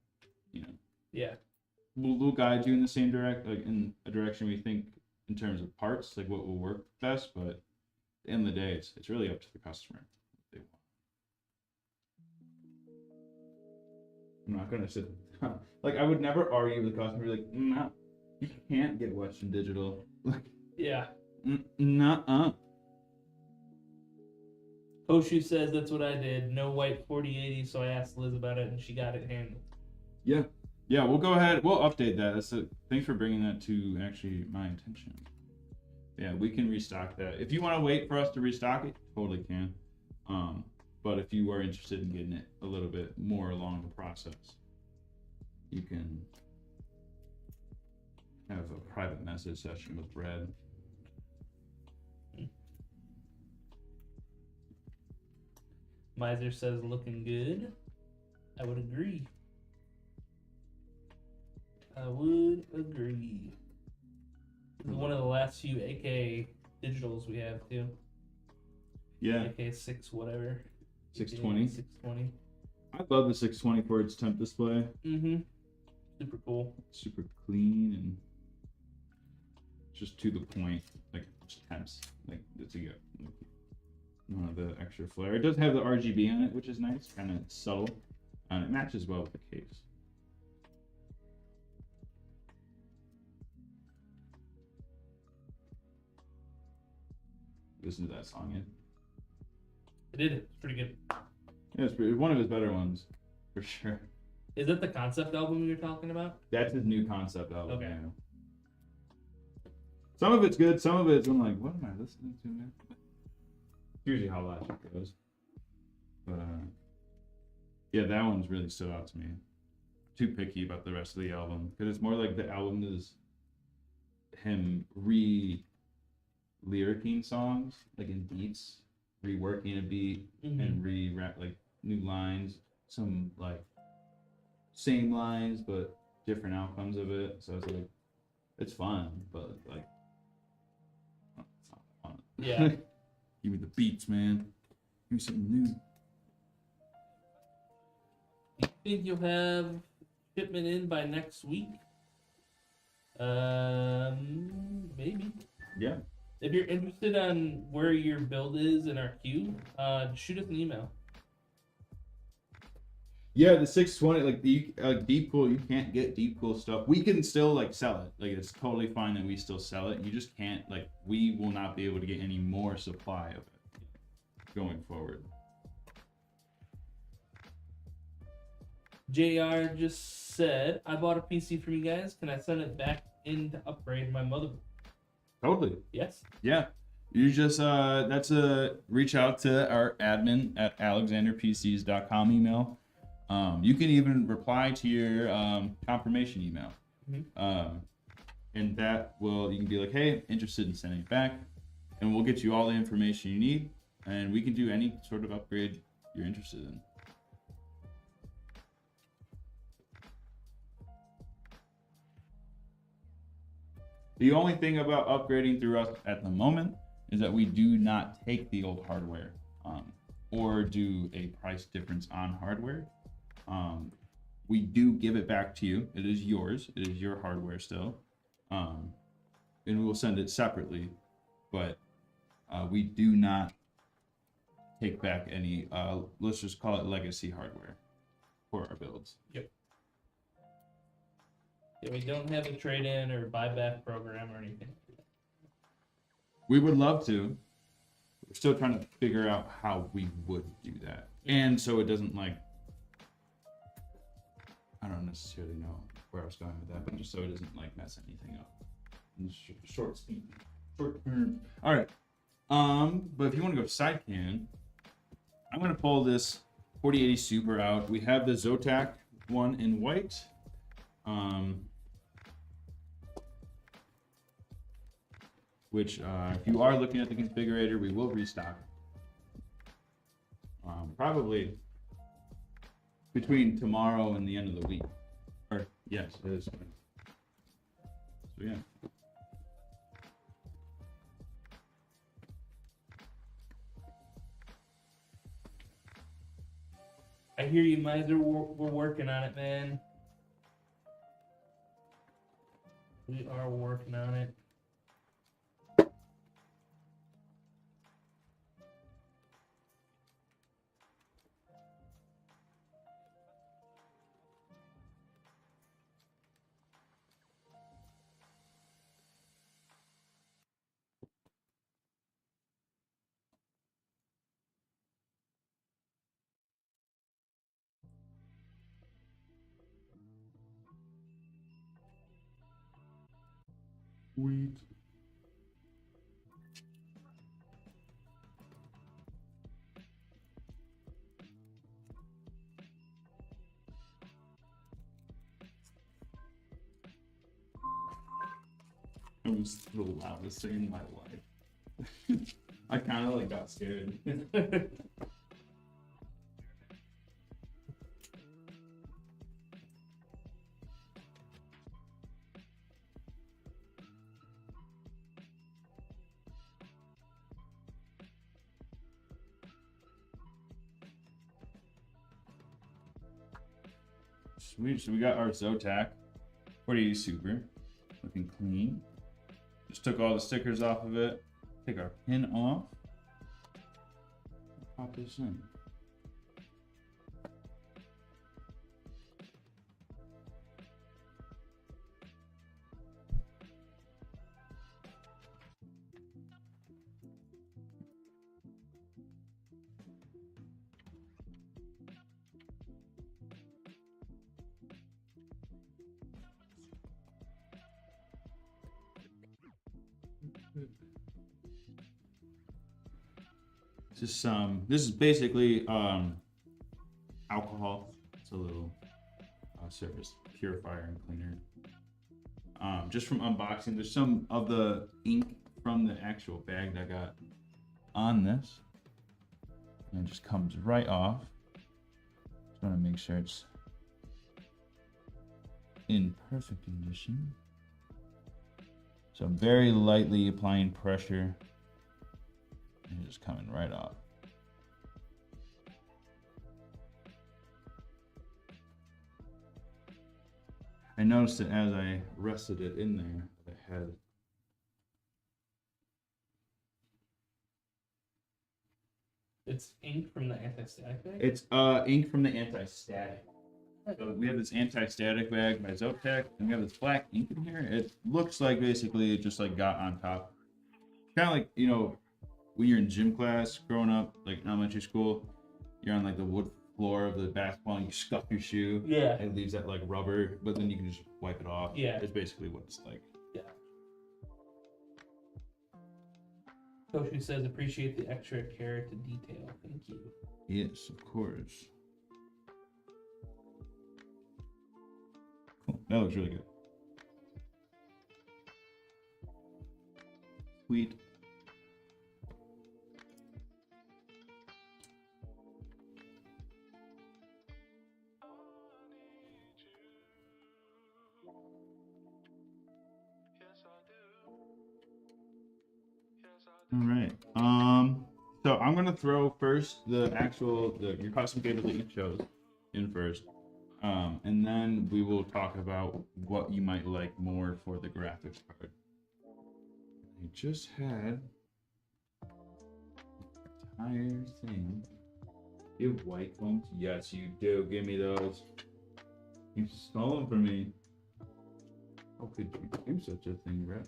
Yeah. We'll guide you in the same in a direction we think in terms of parts, like what will work best, but at the end of the day, it's really up to the customer what they want. I'm not gonna sit like I would never argue with the customer like, no, you can't get Western Digital. Like, Yeah. Nuh-uh. Hoshu says that's what I did. No white 4080, so I asked Liz about it and she got it handled. Yeah, we'll go ahead. We'll update that. Thanks for bringing that to actually my attention. Yeah, we can restock that. If you want to wait for us to restock it, totally can. But if you are interested in getting it a little bit more along the process, you can have a private message session with Brad. Miser says looking good. I would agree. This is one of the last few AK digitals we have too. Yeah. AK 6 whatever. 620. 620. I love the 620 for its temp display. Super cool. Super clean and just to the point. Like just temps. Like it's a good. None of the extra flare. It does have the RGB on it, which is nice, kind of subtle, and it matches well with the case. Listen to that song yet? I did. It's pretty good. Yeah, it's one of his better ones, for sure. Is that the concept album you're talking about? That's his new concept album. Okay. Yeah. Some of it's good, some of it's I'm like, what am I listening to, man? Usually how Logic goes. But yeah, that one's really stood out to me. Too picky about the rest of the album because it's more like the album is him lyricing songs, like in beats, reworking a beat and re-rap like new lines, some like same lines but different outcomes of it. So it's like it's fun, but like it's not fun. Yeah. Give me the beats, man. Give me something new. think you'll have shipment in by next week. Maybe. Yeah. If you're interested on where your build is in our queue, shoot us an email. Yeah, the 620, like the deep cool, you can't get deep cool stuff. We can still like sell it. Like it's totally fine that we still sell it. You just can't, like, we will not be able to get any more supply of it going forward. JR just said, I bought a PC from you guys. Can I send it back in to upgrade my motherboard? Totally. Yes. Yeah. You just that's a reach out to our admin at alexanderpcs.com email. You can even reply to your confirmation email. Mm-hmm. And that will, you can be like, hey, interested in sending it back, and we'll get you all the information you need, and we can do any sort of upgrade you're interested in. The only thing about upgrading through us at the moment is that we do not take the old hardware or do a price difference on hardware. We do give it back to you. It is yours. It is your hardware still. And we will send it separately, but we do not take back any, let's just call it legacy hardware for our builds. Yep. Yeah, we don't have a trade-in or buyback program or anything. We would love to. We're still trying to figure out how we would do that. And so it doesn't, like, I don't necessarily know where I was going with that, but just so it doesn't like mess anything up. Short term. All right. But if you want to go sidecan, I'm gonna pull this 4080 Super out. We have the Zotac one in white. Which if you are looking at the configurator, we will restock. Probably between tomorrow and the end of the week. Or yes, it is. So yeah. I hear you, Miser. We're working on it, man. We are working on it. Sweet. It was the loudest thing in my life. I kind of like got scared. Sweet. So we got our Zotac 4080 Super, looking clean. Just took all the stickers off of it. Take our pin off. Pop this in. This is basically alcohol. It's a little surface purifier and cleaner. Just from unboxing, there's some of the ink from the actual bag that got on this, and it just comes right off. Just want to make sure it's in perfect condition. So I'm very lightly applying pressure. And it's just coming right off. noticed it as I rested it in there. I had It's ink from the anti-static bag? it's ink from the anti-static. So we have this anti-static bag by Zotex, and we have this black ink in here. It looks like basically it just like got on top. Kind of like, you know, when you're in gym class growing up, like elementary school, you're on like the wood floor of the basketball and you scuff your shoe. Yeah. It leaves that like rubber, but then you can just wipe it off. Yeah. It's basically what it's like. Yeah. Koshu says, appreciate the extra care to detail. Thank you. Yes, of course. Cool. That looks really good. Sweet. All right. So I'm gonna throw first your custom cables that you chose in first, and then we will talk about what you might like more for the graphics card. I just had the entire thing. You have white ones? Yes, you do. Give me those. You stole them from me. How could you do such a thing, Brett?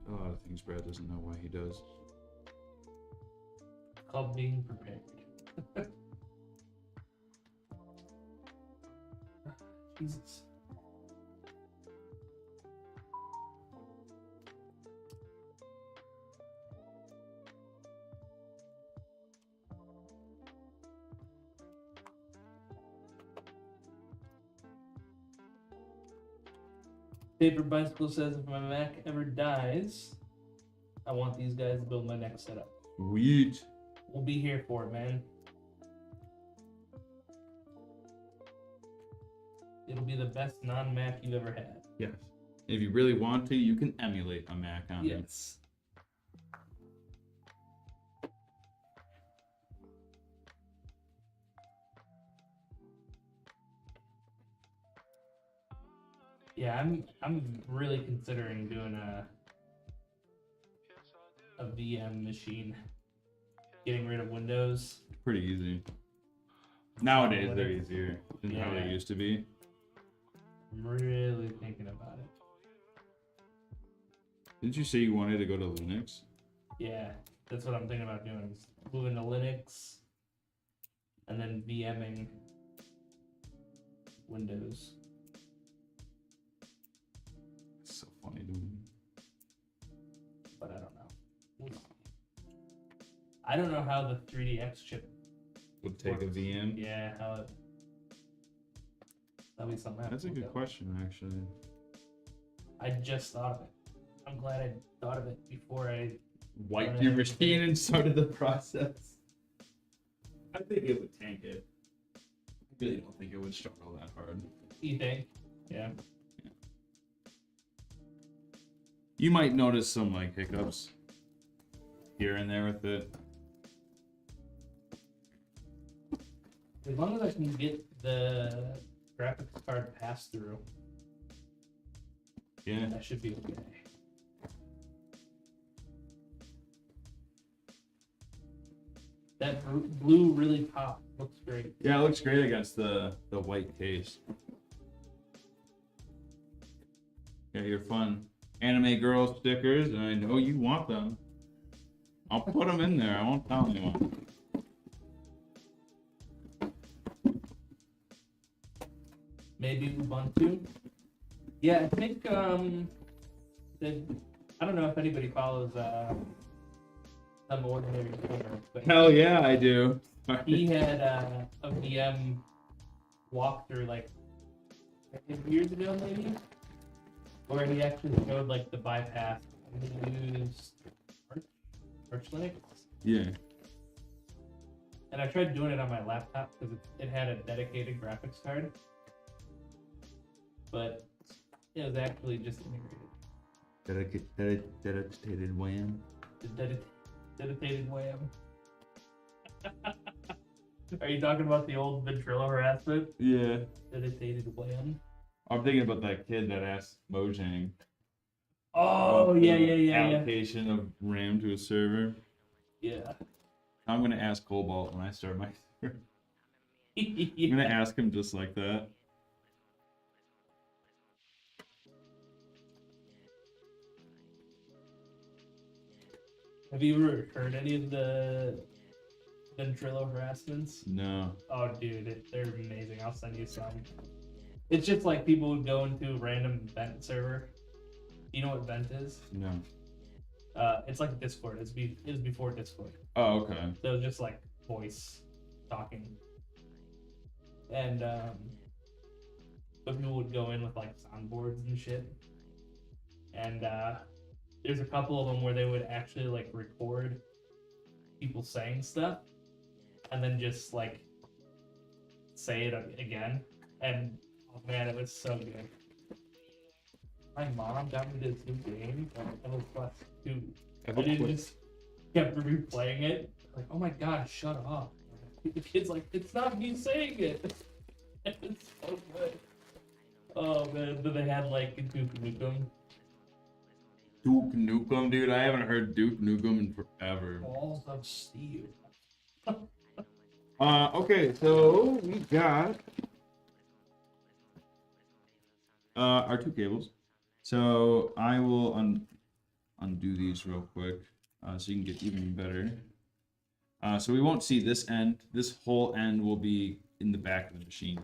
A lot of things Brad doesn't know why he does. Called being prepared. Jesus. Paper Bicycle says, if my Mac ever dies, I want these guys to build my next setup. Sweet. We'll be here for it, man. It'll be the best non-Mac you've ever had. Yes. If you really want to, you can emulate a Mac on it. Yes. Yeah, I'm really considering doing a VM machine. Getting rid of Windows. Pretty easy. Nowadays they're easier than how they Yeah. used to be. I'm really thinking about it. Didn't you say you wanted to go to Linux? Yeah, that's what I'm thinking about doing. Is moving to Linux and then VMing Windows. It's so funny to me. But I don't know. We'll see. I don't know how the 3DX chip Would take a works. VM? Yeah, how it. That'll be something. I have That's to a look good up. question, actually. I just thought of it. I'm glad I thought of it before I. Wiped your machine and started the process. I think it would tank it. I really don't think it would struggle that hard. You think? Yeah. You might notice some like hiccups here and there with it. As long as I can get the graphics card pass through, Yeah. that should be okay. That blue really popped. Looks great. Yeah, it looks great against the white case. Yeah, your fun anime girl stickers, and I know you want them. I'll put them in there. I won't tell anyone. Maybe Ubuntu. Yeah, I think I don't know if anybody follows some ordinary gamer, but Hell yeah, I do. he had a VM walkthrough like 10 years ago maybe, where he actually showed like the bypass. He used Arch Linux, Yeah. and I tried doing it on my laptop because it had a dedicated graphics card, but it was actually just integrated. Dedicated WAM. The dedicated WAM. Are you talking about the old ventrilo harassment? Yeah. Dedicated wham. I'm thinking about that kid that asked Mojang. Oh, about yeah, the yeah, yeah, yeah. allocation of RAM to a server. Yeah. I'm gonna ask Cobalt when I start my server. I'm Yeah. gonna ask him just like that. Have you ever heard any of the ventrilo harassments? No. Oh, dude, they're amazing. I'll send you some. It's just like people would go into a random vent server. You know what vent is? No. It's like Discord. It was before Discord. Oh, okay. So it was just like voice talking. And but people would go in with like soundboards and shit. And there's a couple of them where they would actually like record people saying stuff and then just like say it again. And oh man, it was so good. My mom got me this new game, Plus 2. And it just kept replaying it. Like, oh my god, shut up. The kid's like, it's not me saying it. It's so good. Oh man, then they had like Duke Nukem. Duke Nukem, dude. I haven't heard Duke Nukem in forever. Balls of Steel. Okay, so we got our two cables. So I will undo these real quick so you can get even better. So we won't see this end. This whole end will be in the back of the machine.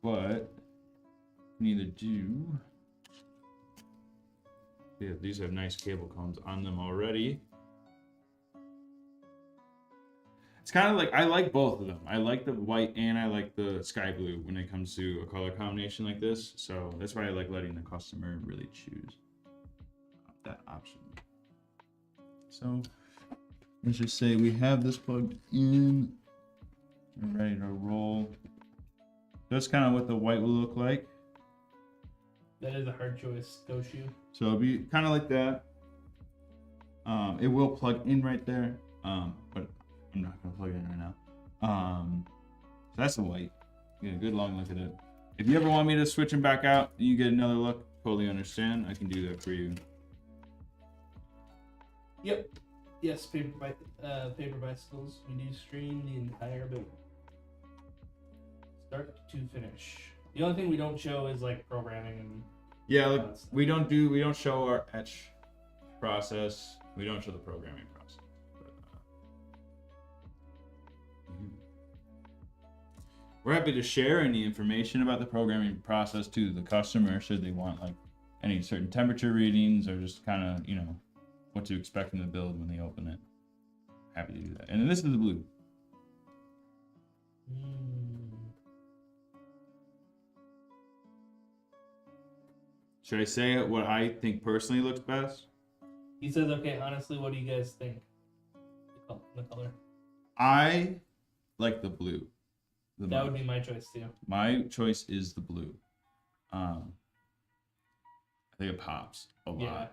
But we need to do... Yeah, these have nice cable cones on them already. It's kind of like, I like both of them. I like the white and I like the sky blue when it comes to a color combination like this. So that's why I like letting the customer really choose that option. So let's just say we have this plugged in. We're ready to roll. That's kind of what the white will look like. That is a hard choice, Goshu. So it'll be kind of like that. It will plug in right there, but I'm not gonna plug it in right now. So that's the white. Get a good long look at it. If you ever want me to switch them back out, and you get another look. Totally understand. I can do that for you. Yep. Yes, paper bicycles. We do stream the entire build, start to finish. The only thing we don't show is like programming and Yeah, look, we don't show our etch process. We don't show the programming process. But, we're happy to share any information about the programming process to the customer should they want like any certain temperature readings or just kind of, you know, what to expect from the build when they open it. Happy to do that. And then this is the blue. Should I say what I think personally looks best? He says, okay, honestly, what do you guys think? The color. I like the blue. That would be my choice too. My choice is the blue. I think it pops a lot. Yeah.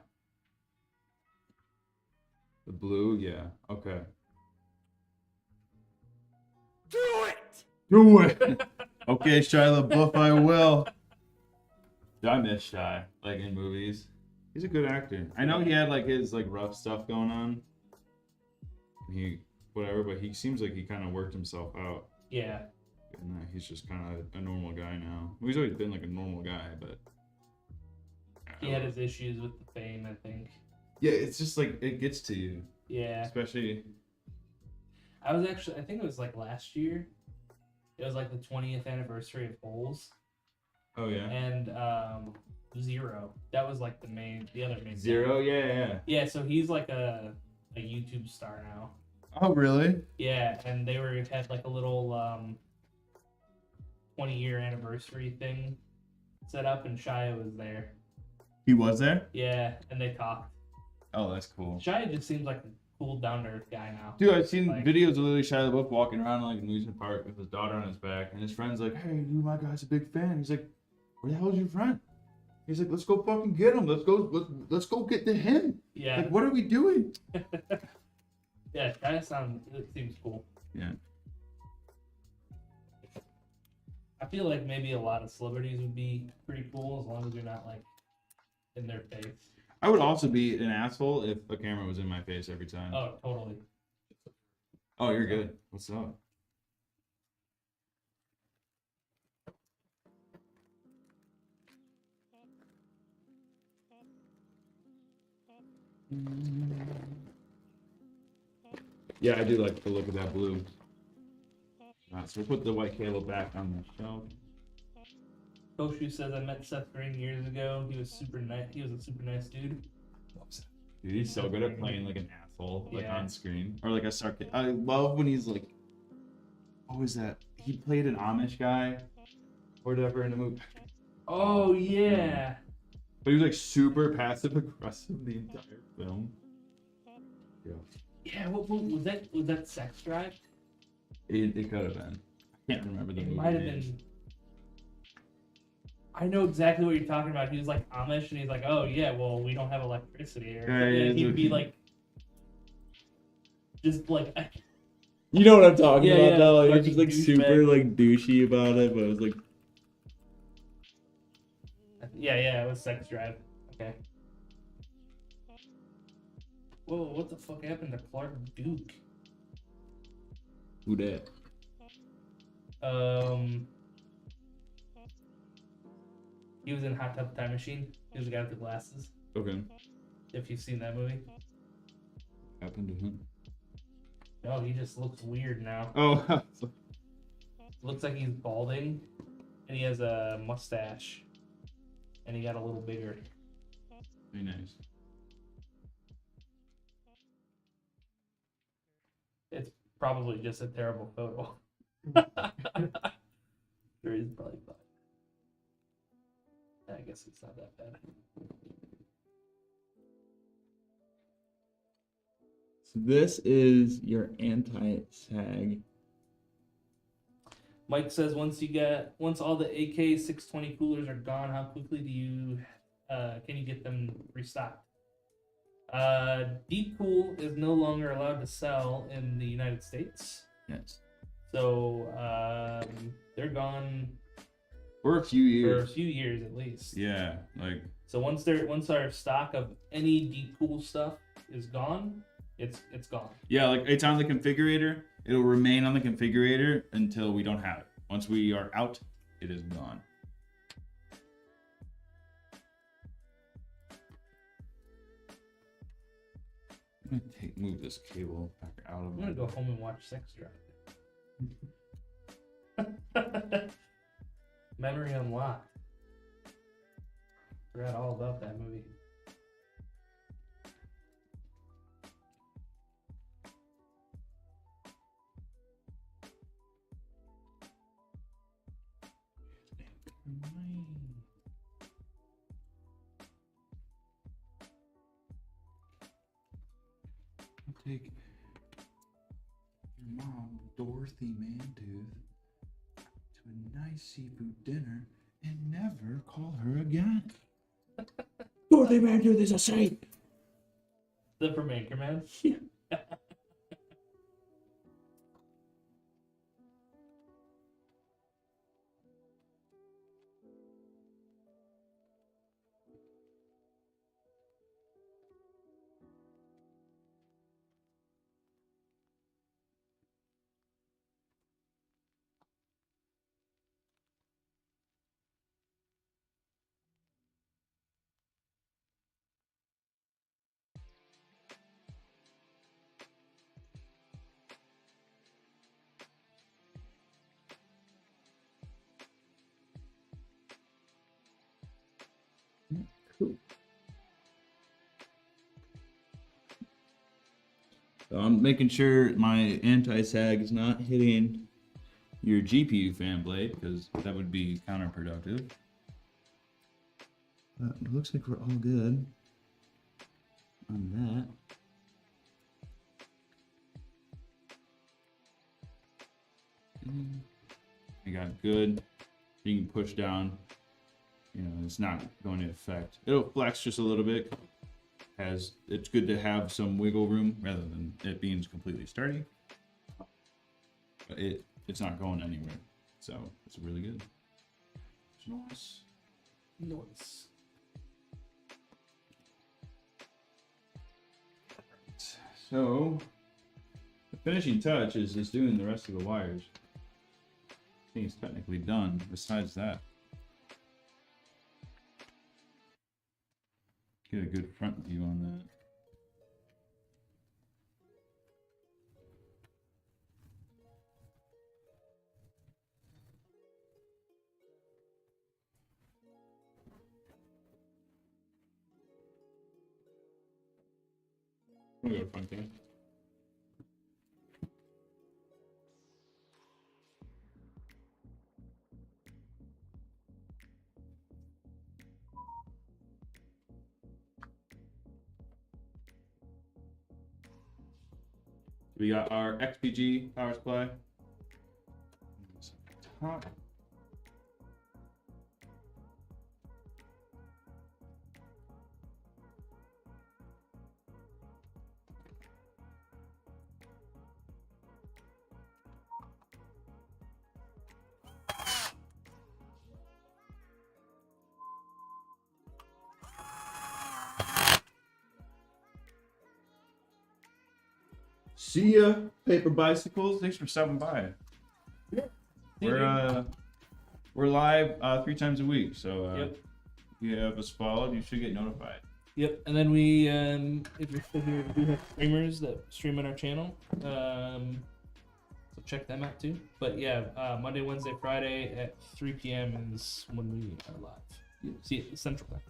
The blue, yeah. Okay. Do it! Do it! Okay, Shia LaBeouf, I will. Dude, I miss Shia, like in movies. He's a good actor. I know he had like his like rough stuff going on. But he seems like he kind of worked himself out. Yeah. And he's just kind of a normal guy now. Well, he's always been like a normal guy, but he had his issues with the fame, I think. Yeah, it's just like it gets to you. Yeah. Especially. I think it was like last year. It was like the 20th anniversary of Holes. Oh yeah. And Zero. That was like the other main. Zero, yeah. Yeah, so he's like a YouTube star now. Oh really? Yeah, and they had like a little 20-year anniversary thing set up, and Shia was there. He was there? Yeah, and they talked. Oh, that's cool. Shia just seems like a cool, down-to-earth guy now. Dude, I've seen like, videos of literally Shia LaBeouf walking around like in amusement park with his daughter on his back, and his friend's like, "Hey, dude, my guy's a big fan." He's like, "Where the hell is your friend?" He's like, "Let's go fucking get him. Let's go get to him." Yeah. Like, what are we doing? Yeah, it seems cool. Yeah. I feel like maybe a lot of celebrities would be pretty cool as long as you're not like in their face. I would also be an asshole if a camera was in my face every time. Oh, totally. Oh, you're good. What's up? Yeah, I do like the look of that blue. So we'll put the white cable back on the shelf. Koshu says I met Seth Green years ago. He was super nice. He was a super nice dude. Dude, he's so good at playing like an asshole, like Yeah. on screen, or like a sarcastic. I love when he's like, what was that? He played an Amish guy, or whatever in the movie. Oh yeah. But he was like super passive aggressive the entire film. Yeah. Yeah. What was that? Was that Sex Drive? It could have been. I can't remember the It movie might have name. been. I know exactly what you're talking about. He was like Amish, and he's like, "Oh yeah, well we don't have electricity here." Yeah, And he'd be like, just like, You know what I'm talking Yeah, about, yeah, though. He was fucking just like super douchebag. like douchey about it, but it was like, yeah, it was Sex Drive. Okay. Whoa, what the fuck happened to Clark Duke? who that? He was in Hot Tub Time Machine. He was the guy with the glasses. Okay. If you've seen that movie. Happened to him. No, he just looks weird now. Oh, Looks like he's balding, and he has a mustache, and he got a little bigger. very nice. It's probably just a terrible photo. Sure, he's probably fine. I guess it's not that bad. So this is your anti-sag. Mike says once all the AK 620 coolers are gone, how quickly can you get them restocked? Deep Cool is no longer allowed to sell in the United States, Yes. so they're gone For a few for a years. few years at least. Yeah, like So once our stock of any Deep Cool stuff is gone, it's gone. yeah, like it's on the configurator. It'll remain on the configurator until we don't have it. Once we are out, it is gone. I'm gonna move this cable back out of I'm my. gonna go home and watch Sex Drive. Memory unlocked. Forgot all about that movie. I'll take your mom, Dorothy Mantooth, to a nice seafood dinner and never call her again. Dorothy Mantooth is a saint. The from Anchorman. Cool. So I'm making sure my anti-sag is not hitting your GPU fan blade because that would be counterproductive. But it looks like we're all good on that. We got good. You can push down. You know, it's not going to affect. It'll flex just a little bit it's good to have some wiggle room rather than it being completely sturdy. But it's not going anywhere, so it's really good. It's nice. Nice. So the finishing touch is just doing the rest of the wires. I think it's technically done. Besides that, get a good front view on that. We'll go front there. We got our XPG power supply. Top. See ya, Paper Bicycles. Thanks for stopping by. We're live 3 times a week, so Yep. if you have us followed, you should get notified. Yep, and then we, if you're still here, we have streamers that stream on our channel. So check them out too. But yeah, Monday, Wednesday, Friday at 3 p.m. is when we are live. See it Central Time.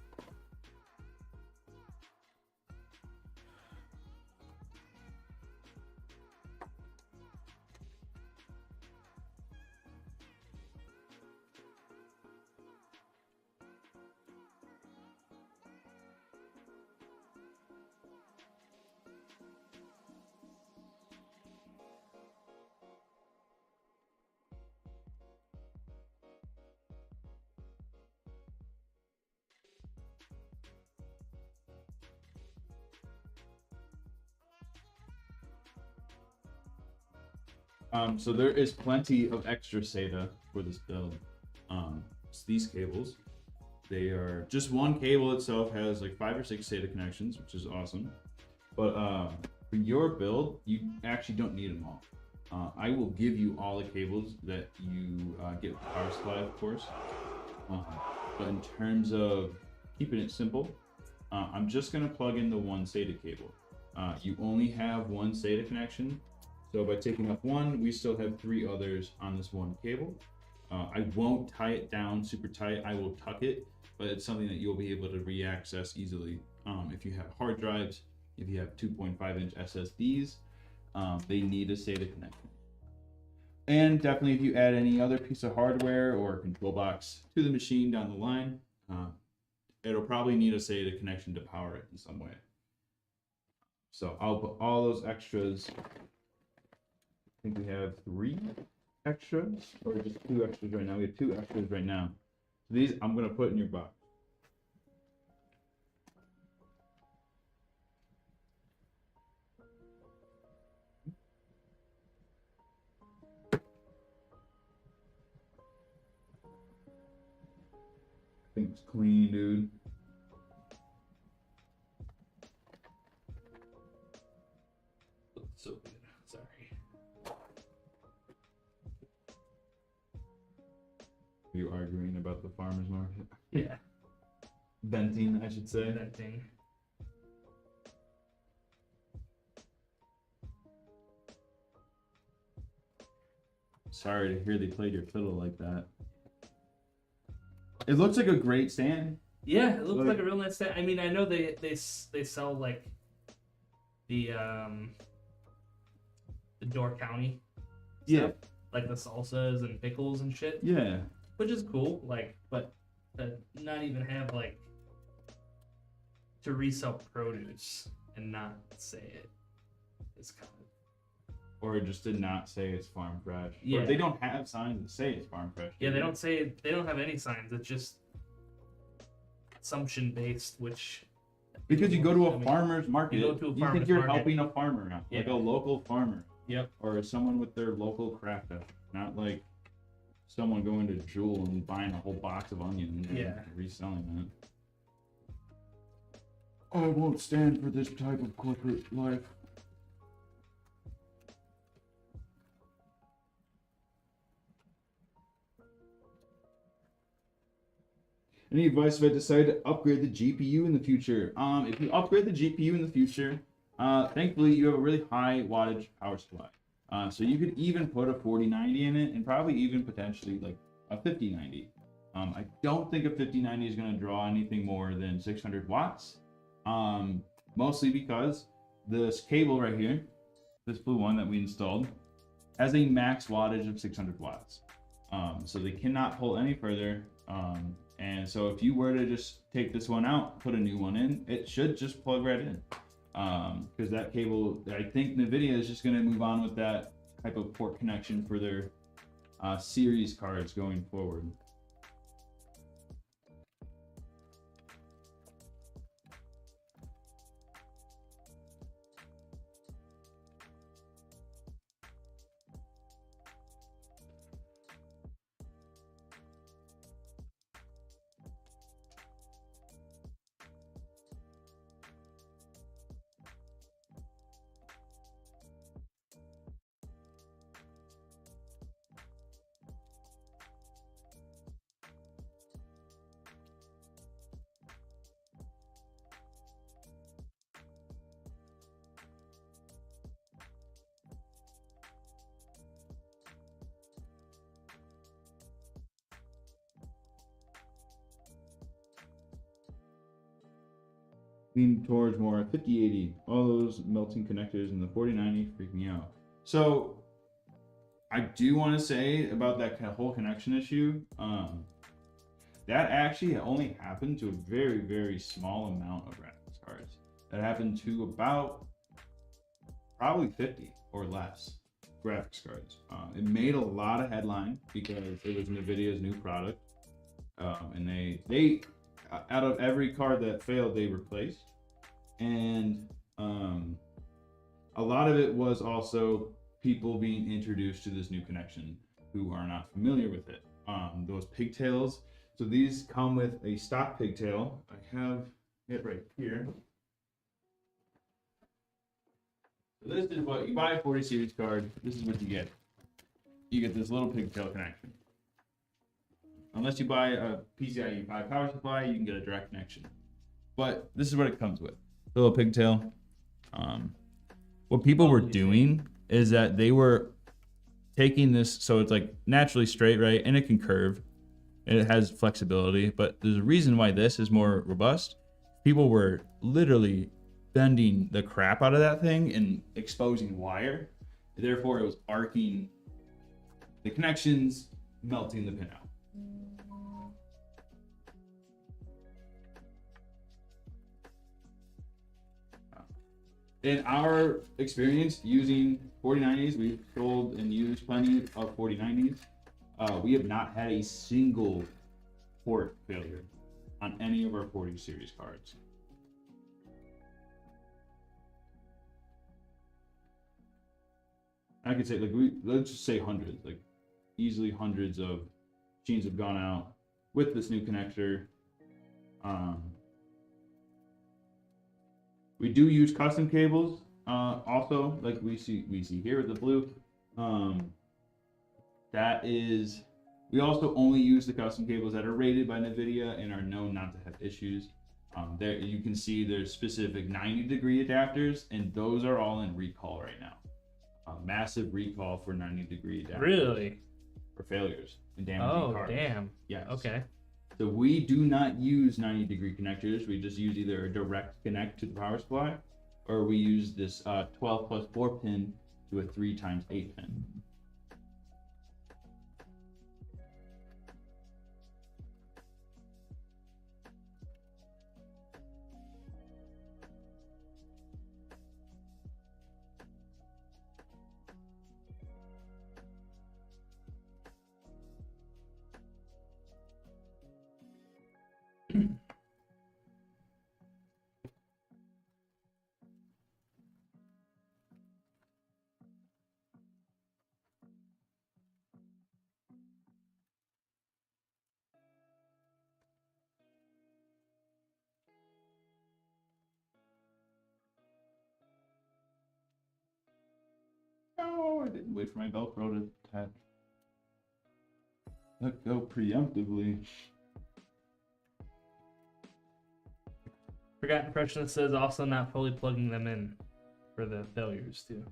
So there is plenty of extra SATA for this build. It's these cables. They are just one cable itself has like 5 or 6 SATA connections, which is awesome. But for your build, you actually don't need them all. I will give you all the cables that you get with the power supply, of course. But in terms of keeping it simple, I'm just gonna plug in the one SATA cable. You only have one SATA connection. So by taking off one, we still have 3 others on this one cable. I won't tie it down super tight. I will tuck it, but it's something that you'll be able to re-access easily. If you have hard drives, if you have 2.5-inch SSDs, they need a SATA connection. And definitely if you add any other piece of hardware or control box to the machine down the line, it'll probably need a SATA connection to power it in some way. So I'll put all those extras. I think we have 3 extras, or just 2 extras right now. We have 2 extras right now. So these I'm gonna put in your box. I think it's clean, dude. So good. Sorry. Are you arguing about the farmer's market? Yeah. Venting, I should say. That thing. Sorry to hear they played your fiddle like that. It looks like a great stand. Yeah, it looks like a real nice stand. I mean, I know they sell like the Door County stuff, like the salsas and pickles and shit. Yeah. Which is cool, like, but to not even have like to resell produce and not say it is kind of. Or just did not say it's farm fresh. Yeah. Or they don't have signs that say it's farm fresh. Yeah, they don't have any signs. It's just assumption based, which Because you go to a farmer's market, You go to a you farmer's think you're market. helping a farmer out, like Yeah. a local farmer. Yep. Or someone with their local craft house, not like someone going to Jewel and buying a whole box of onions and Yeah. reselling it. I won't stand for this type of corporate life. Any advice if I decide to upgrade the GPU in the future? If you upgrade the GPU in the future, thankfully you have a really high wattage power supply. So you could even put a 4090 in it and probably even potentially like a 5090. I don't think a 5090 is going to draw anything more than 600 watts. Mostly because this cable right here, this blue one that we installed, has a max wattage of 600 watts. So they cannot pull any further. And so if you were to just take this one out, put a new one in, it should just plug right in. Because that cable, I think NVIDIA is just going to move on with that type of port connection for their series cards going forward. Lean towards more 5080. All those melting connectors in the 4090 freak me out. So I do want to say about that whole connection issue. That actually only happened to a very, very small amount of graphics cards. That happened to about probably 50 or less graphics cards. It made a lot of headline because it was NVIDIA's new product. And they out of every card that failed, they replaced. And a lot of it was also people being introduced to this new connection who are not familiar with it. Those pigtails. So these come with a stock pigtail. I have it right here. So this is what you buy a 40 series card. This is what you get. You get this little pigtail connection. Unless you buy a PCIe 5 power supply, you can get a direct connection. But this is what it comes with. The little pigtail. What people were doing is that they were taking this, so it's like naturally straight, right? And it can curve. And it has flexibility. But there's a reason why this is more robust. People were literally bending the crap out of that thing and exposing wire. Therefore, it was arcing the connections, melting the pin out. In our experience using 4090s, we've sold and used plenty of 4090s. We have not had a single port failure on any of our 40 series cards. I could say, like, let's just say hundreds, like easily hundreds of machines have gone out with this new connector. We do use custom cables, also, like we see here with the blue. That is, we also only use the custom cables that are rated by NVIDIA and are known not to have issues. There you can see there's specific 90-degree adapters, and those are all in recall right now. Massive recall for 90-degree adapters. Really? For failures and damaging cards. Oh, damn. Yes. Okay. So we do not use 90-degree connectors. We just use either a direct connect to the power supply, or we use this 12 plus 4 pin to a 3x8 pin. Oh, I didn't wait for my Velcro to attach. Let go preemptively. Forgotten Impressionist says also not fully plugging them in for the failures too.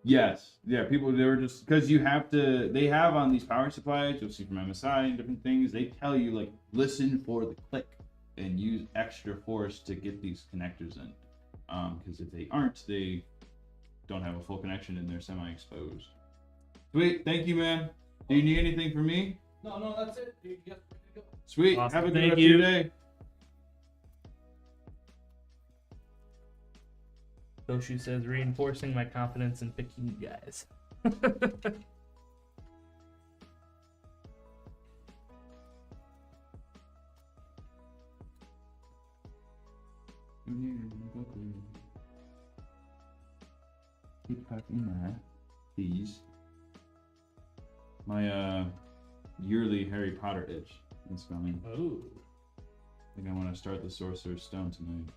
Yes, yeah, people, they were just, because you have to, they have on these power supplies, you'll see from MSI and different things, they tell you, like, listen for the click and use extra force to get these connectors in. Because if they aren't, they don't have a full connection and they're semi-exposed. Sweet, thank you, man. Do you need anything from me? No, that's it. You got to go. Sweet, Awesome. have a good Thank rest you. of your day. Goshu says reinforcing my confidence in picking you guys. Keep packing that, please. My yearly Harry Potter itch is coming. Oh. I think I want to start the Sorcerer's Stone tonight.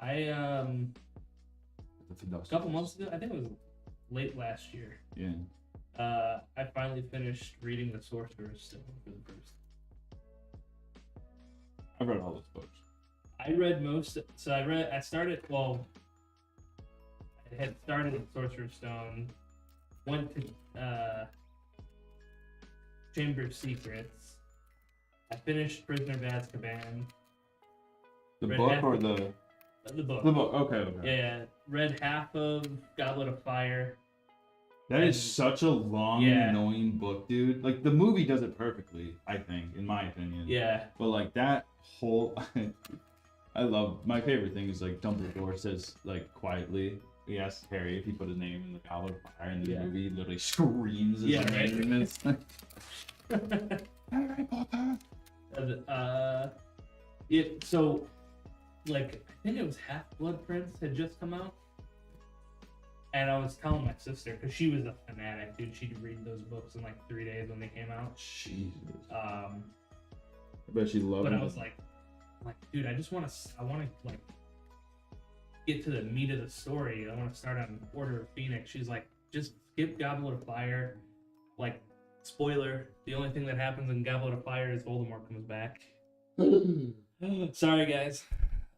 I a couple months ago, I think it was late last year. Yeah. I finally finished reading the Sorcerer's Stone for the first. I've read all those books. I read most. So I started. Well, I had started with Sorcerer's Stone. Went to Chamber of Secrets. I finished Prisoner of Azkaban. The Read book half or of- the The book. the book? Okay. Yeah, read half of Goblet of Fire. That is such a long, Yeah. annoying book, dude. Like the movie does it perfectly, I think, in my opinion. Yeah. But like that whole, I love. My favorite thing is like Dumbledore says like quietly. He asks Harry if he put his name in the Goblet of Fire, and the movie literally screams his Yeah, right. name. And it's like, Harry Potter. So, like, I think it was Half-Blood Prince had just come out. And I was telling my sister, because she was a fanatic, dude. She'd read those books in like 3 days when they came out. Jesus. I I bet she loved but it. I was like, dude, I want to like get to the meat of the story. I want to start on Order of Phoenix. She's like, just skip Goblet of Fire. Like, spoiler, the only thing that happens in Goblet of Fire is Voldemort comes back. Sorry, guys.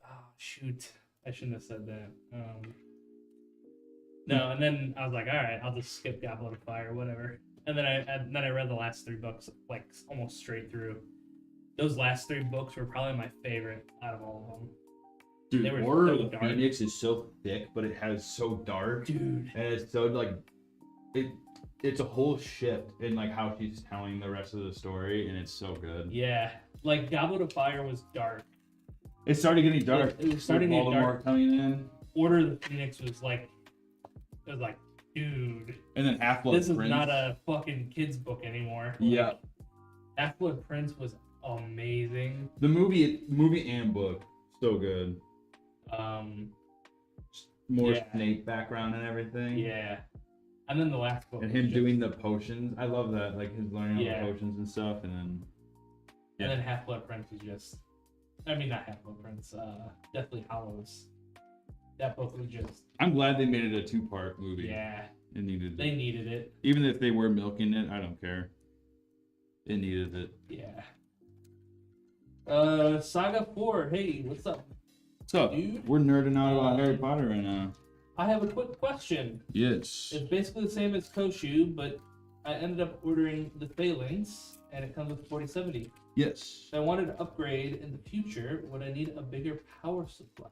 Oh, shoot. I shouldn't have said that. No, and then I was like, all right, I'll just skip Goblet of Fire, whatever. And then I read the last 3 books, like, almost straight through. Those last 3 books were probably my favorite out of all of them. Dude, They were Order so of dark. Phoenix is so thick, but it has so dark. Dude. And it's so like it's a whole shift in like how she's telling the rest of the story, and it's so good. Yeah. Like, Goblet of Fire was dark. It started getting dark. It was starting to with get dark. Voldemort coming in. Order of the Phoenix was like, it was like, dude, And then Half-Blood this is Prince. not a fucking kid's book anymore. Yeah. Like, Half-Blood Prince was amazing. The movie and book, so good. More Yeah. Snape background and everything. Yeah. And then the last book. And was him just- doing the potions. I love that. Like his learning all Yeah. the potions and stuff. And then And then Half-Blood Prince was just, I mean, not Half-Blood Prince, Deathly Hallows. That book was just, I'm glad they made it a 2-part movie. yeah, It needed they it. needed it. Even if they were milking it, I don't care. It needed it. Yeah. Saga 4, hey, what's up? So, Dude. we're nerding out about Harry Potter right now. I have a quick question. Yes. It's basically the same as Koshu, but I ended up ordering the Phalanx, and it comes with 4070. Yes. If I wanted to upgrade in the future, would I need a bigger power supply?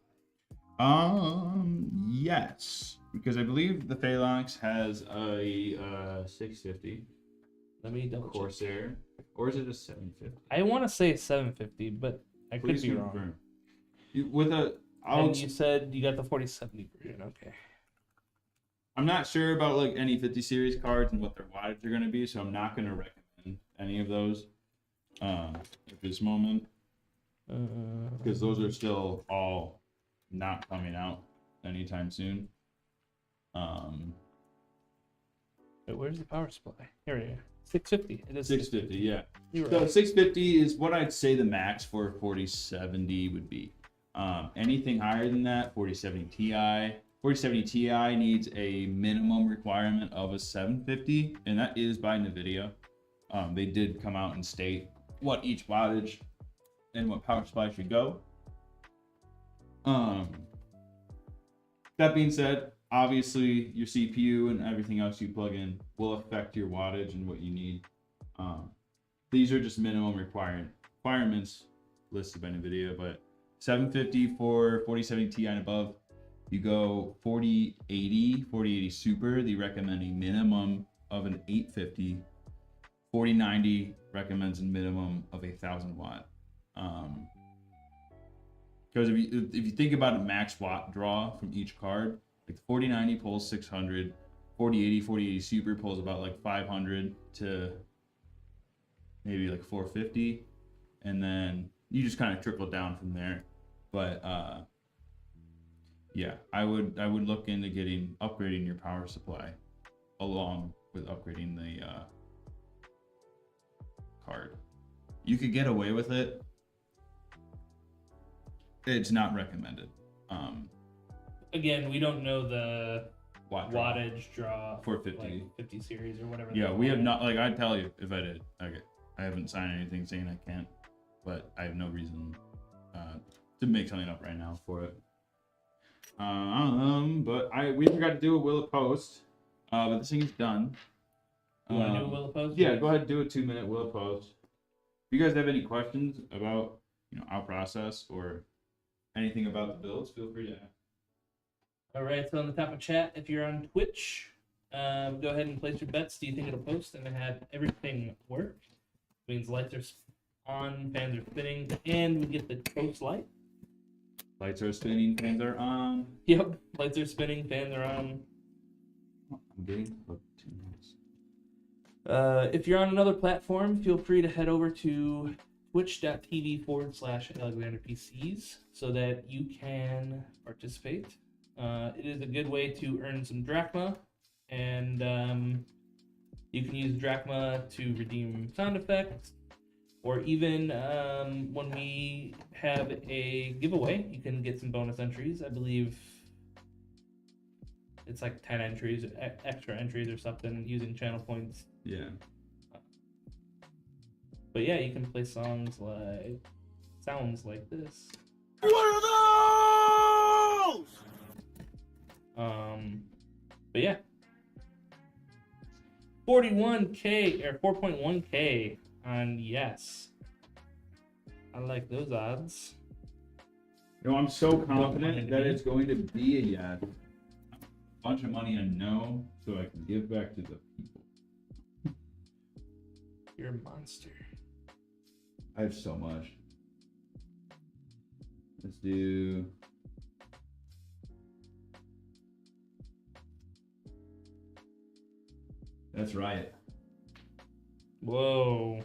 Yes. Because I believe the Phalanx has a 650 Let me double check. Corsair. Or is it a 750? I want to say 750, but I Please could be wrong. confirm. With a, And you said you got the 4070 version. Okay. I'm not sure about like any 50 series cards and what their wattage are going to be, so I'm not going to recommend any of those at this moment, because those are still all not coming out anytime soon. Wait, where's the power supply? Here it is. 650. It is 650, yeah. You're So right. 650 is what I'd say the max for 4070 would be. Anything higher than that, 4070 Ti, 4070 Ti needs a minimum requirement of a 750, and that is by NVIDIA. They did come out and state what each wattage and what power supply should go. That being said, obviously your CPU and everything else you plug in will affect your wattage and what you need. These are just minimum requirements listed by NVIDIA, but 750 for 4070 Ti and above. You go 4080 Super, they recommend a minimum of an 850. 4090 recommends a minimum of 1,000 watt. Because if you think about a max watt draw from each card, like the 4090 pulls 600, 4080 Super pulls about like 500 to maybe like 450, and then you just kind of trickle down from there. But yeah, I would look into upgrading your power supply along with upgrading the card. You could get away with it. It's not recommended. Again, we don't know the Wattage draw 450. like 50 series or whatever. Yeah, we have not. Like, I'd tell you if I did. Okay, I haven't signed anything saying I can't, but I have no reason to make something up right now for it. But we forgot to do a Will of Post. But this thing is done. You want to do a Will of Post? Yeah, go ahead and do a 2-minute Will of Post. If you guys have any questions about our process or anything about the builds, feel free to ask. All right, so on the top of chat, if you're on Twitch, go ahead and place your bets. Do you think it'll post and have everything work? Means lights are on, fans are spinning, and we get the post light. Lights are spinning, fans are on. Yep, lights are spinning, fans are on. I'm getting 2 minutes. If you're on another platform, feel free to head over to twitch.tv/AlexanderPCs so that you can participate. It is a good way to earn some drachma, and you can use drachma to redeem sound effects, or even when we have a giveaway, you can get some bonus entries. I believe it's like 10 entries, extra entries or something using channel points. Yeah. But yeah, you can play sounds like this. What are those? But yeah, 41K or 4.1K on yes. I like those odds. I'm so confident that it's going to be a yes. A bunch of money on no, so I can give back to the people. You're a monster. I have so much. Let's do. That's right. Whoa.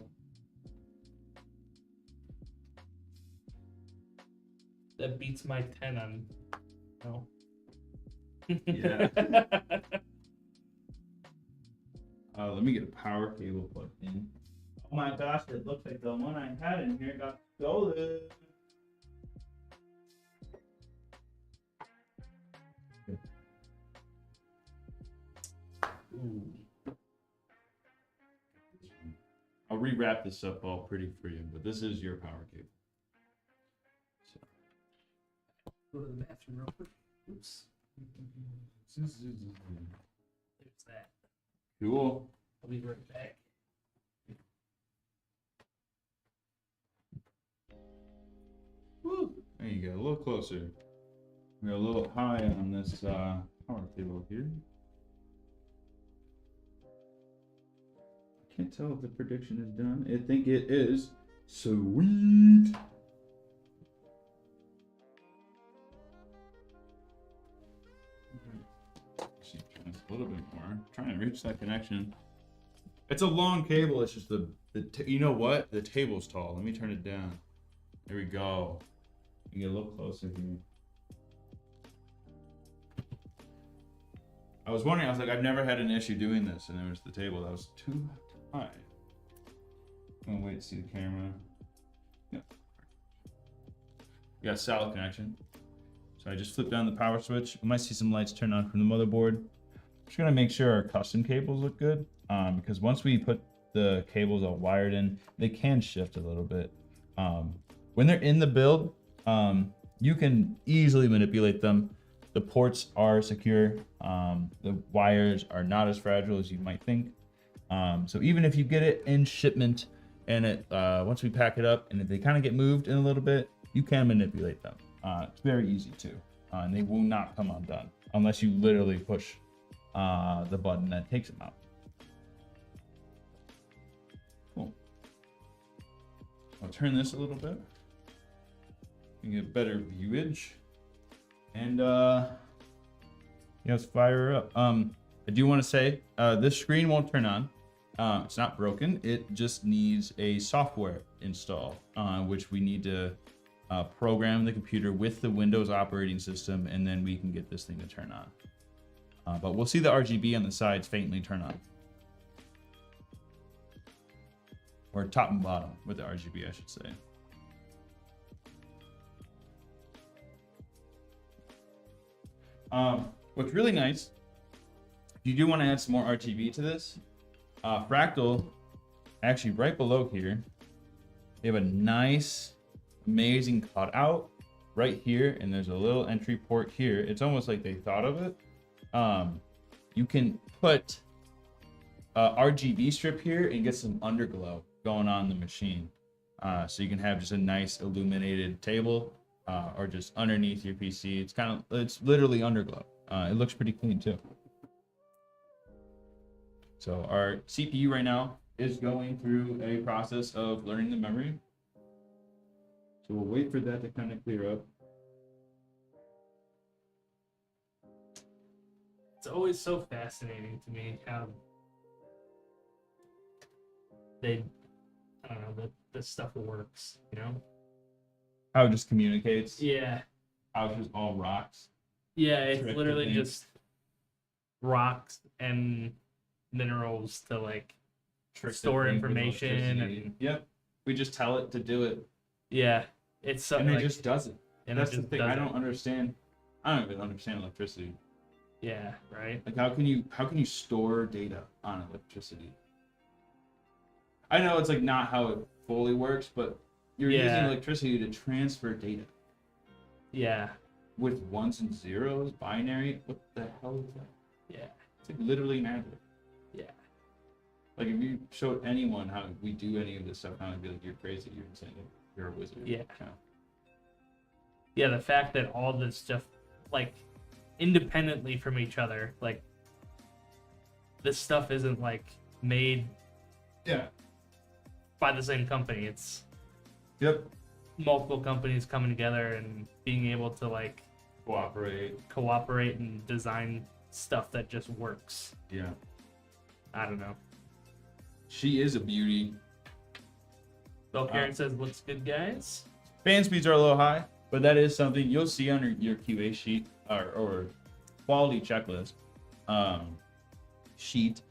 That beats my 10 on. No. Yeah. Let me get a power cable plugged in. Oh my gosh, it looks like the one I had in here got stolen. Ooh. I'll rewrap this up all pretty for you, but this is your power cable. So. Go to the bathroom real quick. Oops. There's that. Cool. I'll be right back. Woo. There you go, a little closer. We're a little high on this power cable here. I can't tell if the prediction is done. I think it is. Sweet. Actually, trying this a little bit more. Trying to reach that connection. It's a long cable. It's just you know what? The table's tall. Let me turn it down. There we go. You get a little closer here. I was wondering. I was like, I've never had an issue doing this, and it was the table that was too high. I'm gonna wait to see the camera. Yeah. We got solid connection. So I just flipped down the power switch. You might see some lights turn on from the motherboard. Just gonna make sure our custom cables look good, because once we put the cables all wired in, they can shift a little bit. When they're in the build, you can easily manipulate them. The ports are secure. The wires are not as fragile as you might think. So even if you get it in shipment and it once we pack it up and if they kind of get moved in a little bit, you can manipulate them. It's very easy to, and they will not come undone unless you literally push the button that takes them out. Cool. I'll turn this a little bit. You get better viewage. And let's fire her up. I do want to say this screen won't turn on. It's not broken. It just needs a software install, which we need to program the computer with the Windows operating system, and then we can get this thing to turn on. But we'll see the RGB on the sides faintly turn on. Or top and bottom with the RGB, I should say. What's really nice, if you do want to add some more RGB to this, Fractal, actually right below here, they have a nice, amazing cutout right here, and there's a little entry port here. It's almost like they thought of it. You can put RGB strip here and get some underglow going on the machine. So you can have just a nice illuminated table, or just underneath your PC. It's literally underglow. It looks pretty clean too. So our CPU right now is going through a process of learning the memory. So we'll wait for that to kind of clear up. It's always so fascinating to me how I don't know, the stuff works, you know? How it just communicates. Yeah. How it just all rocks. Yeah, it's literally just rocks and minerals to like store information. And yep. We just tell it to do it. Yeah. It's something and it like, just does it. And that's the thing. I don't even understand electricity. Yeah, right. Like how can you store data on electricity? I know it's like not how it fully works, but you're using electricity to transfer data. Yeah. With ones and zeros, binary. What the hell is that? Yeah. It's like literally magic. Yeah. Like if you showed anyone how we do any of this stuff, now I'd be like, you're crazy, you're insane, you're a wizard. Yeah. Kind of. Yeah, the fact that all this stuff, like, independently from each other, like, this stuff isn't like made by the same company. It's multiple companies coming together and being able to like cooperate and design stuff that just works. Yeah. I don't know. She is a beauty. Bill Karen says looks good, guys. Fan speeds are a little high, but that is something you'll see on your QA sheet or quality checklist sheet.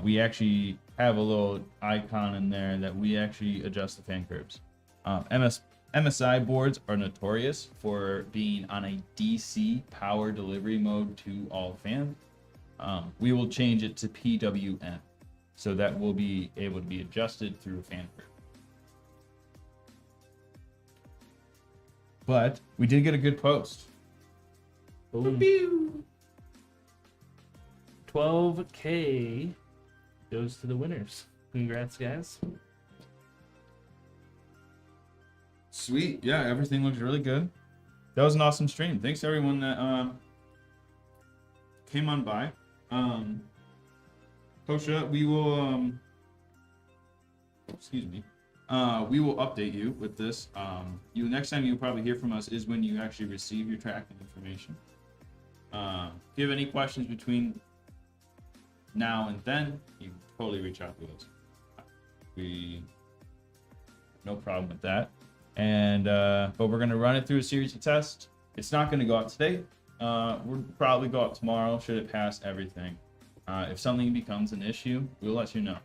We actually have a little icon in there that we actually adjust the fan curves. MSI boards are notorious for being on a DC power delivery mode to all fans. We will change it to PWM, so that will be able to be adjusted through a fan curve. But we did get a good post. Boom. 12K goes to the winners. Congrats, guys. Sweet. Yeah, everything looks really good. That was an awesome stream. Thanks to everyone that came on by. Kosha, we will we will update you with this. Next time you'll probably hear from us is when you actually receive your tracking information. If you have any questions between now and then, you can totally reach out to us. No problem with that. And but we're gonna run it through a series of tests. It's not gonna go out today. We'll probably go out tomorrow should it pass everything. If something becomes an issue, we'll let you know.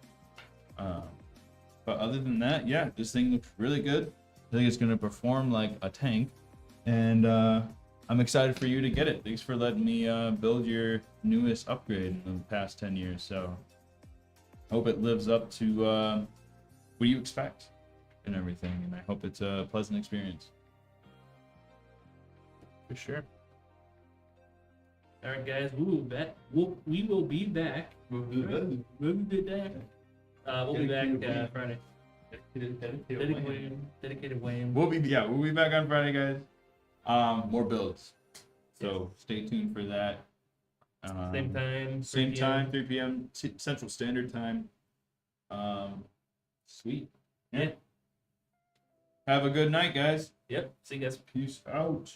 But other than that, yeah, this thing looks really good. I think it's gonna perform like a tank. And I'm excited for you to get it. Thanks for letting me build your newest upgrade in the past 10 years. So hope it lives up to what you expect and everything. And I hope it's a pleasant experience. For sure. All right, guys, we will back. We will be back. We'll be back. We'll be back Friday. Dedicated Wayne. We'll be back on Friday, guys. More builds. So stay tuned for that. Same time. 3 p.m. Central Standard Time. Sweet. Yeah. Have a good night, guys. Yep. See you guys. Peace out.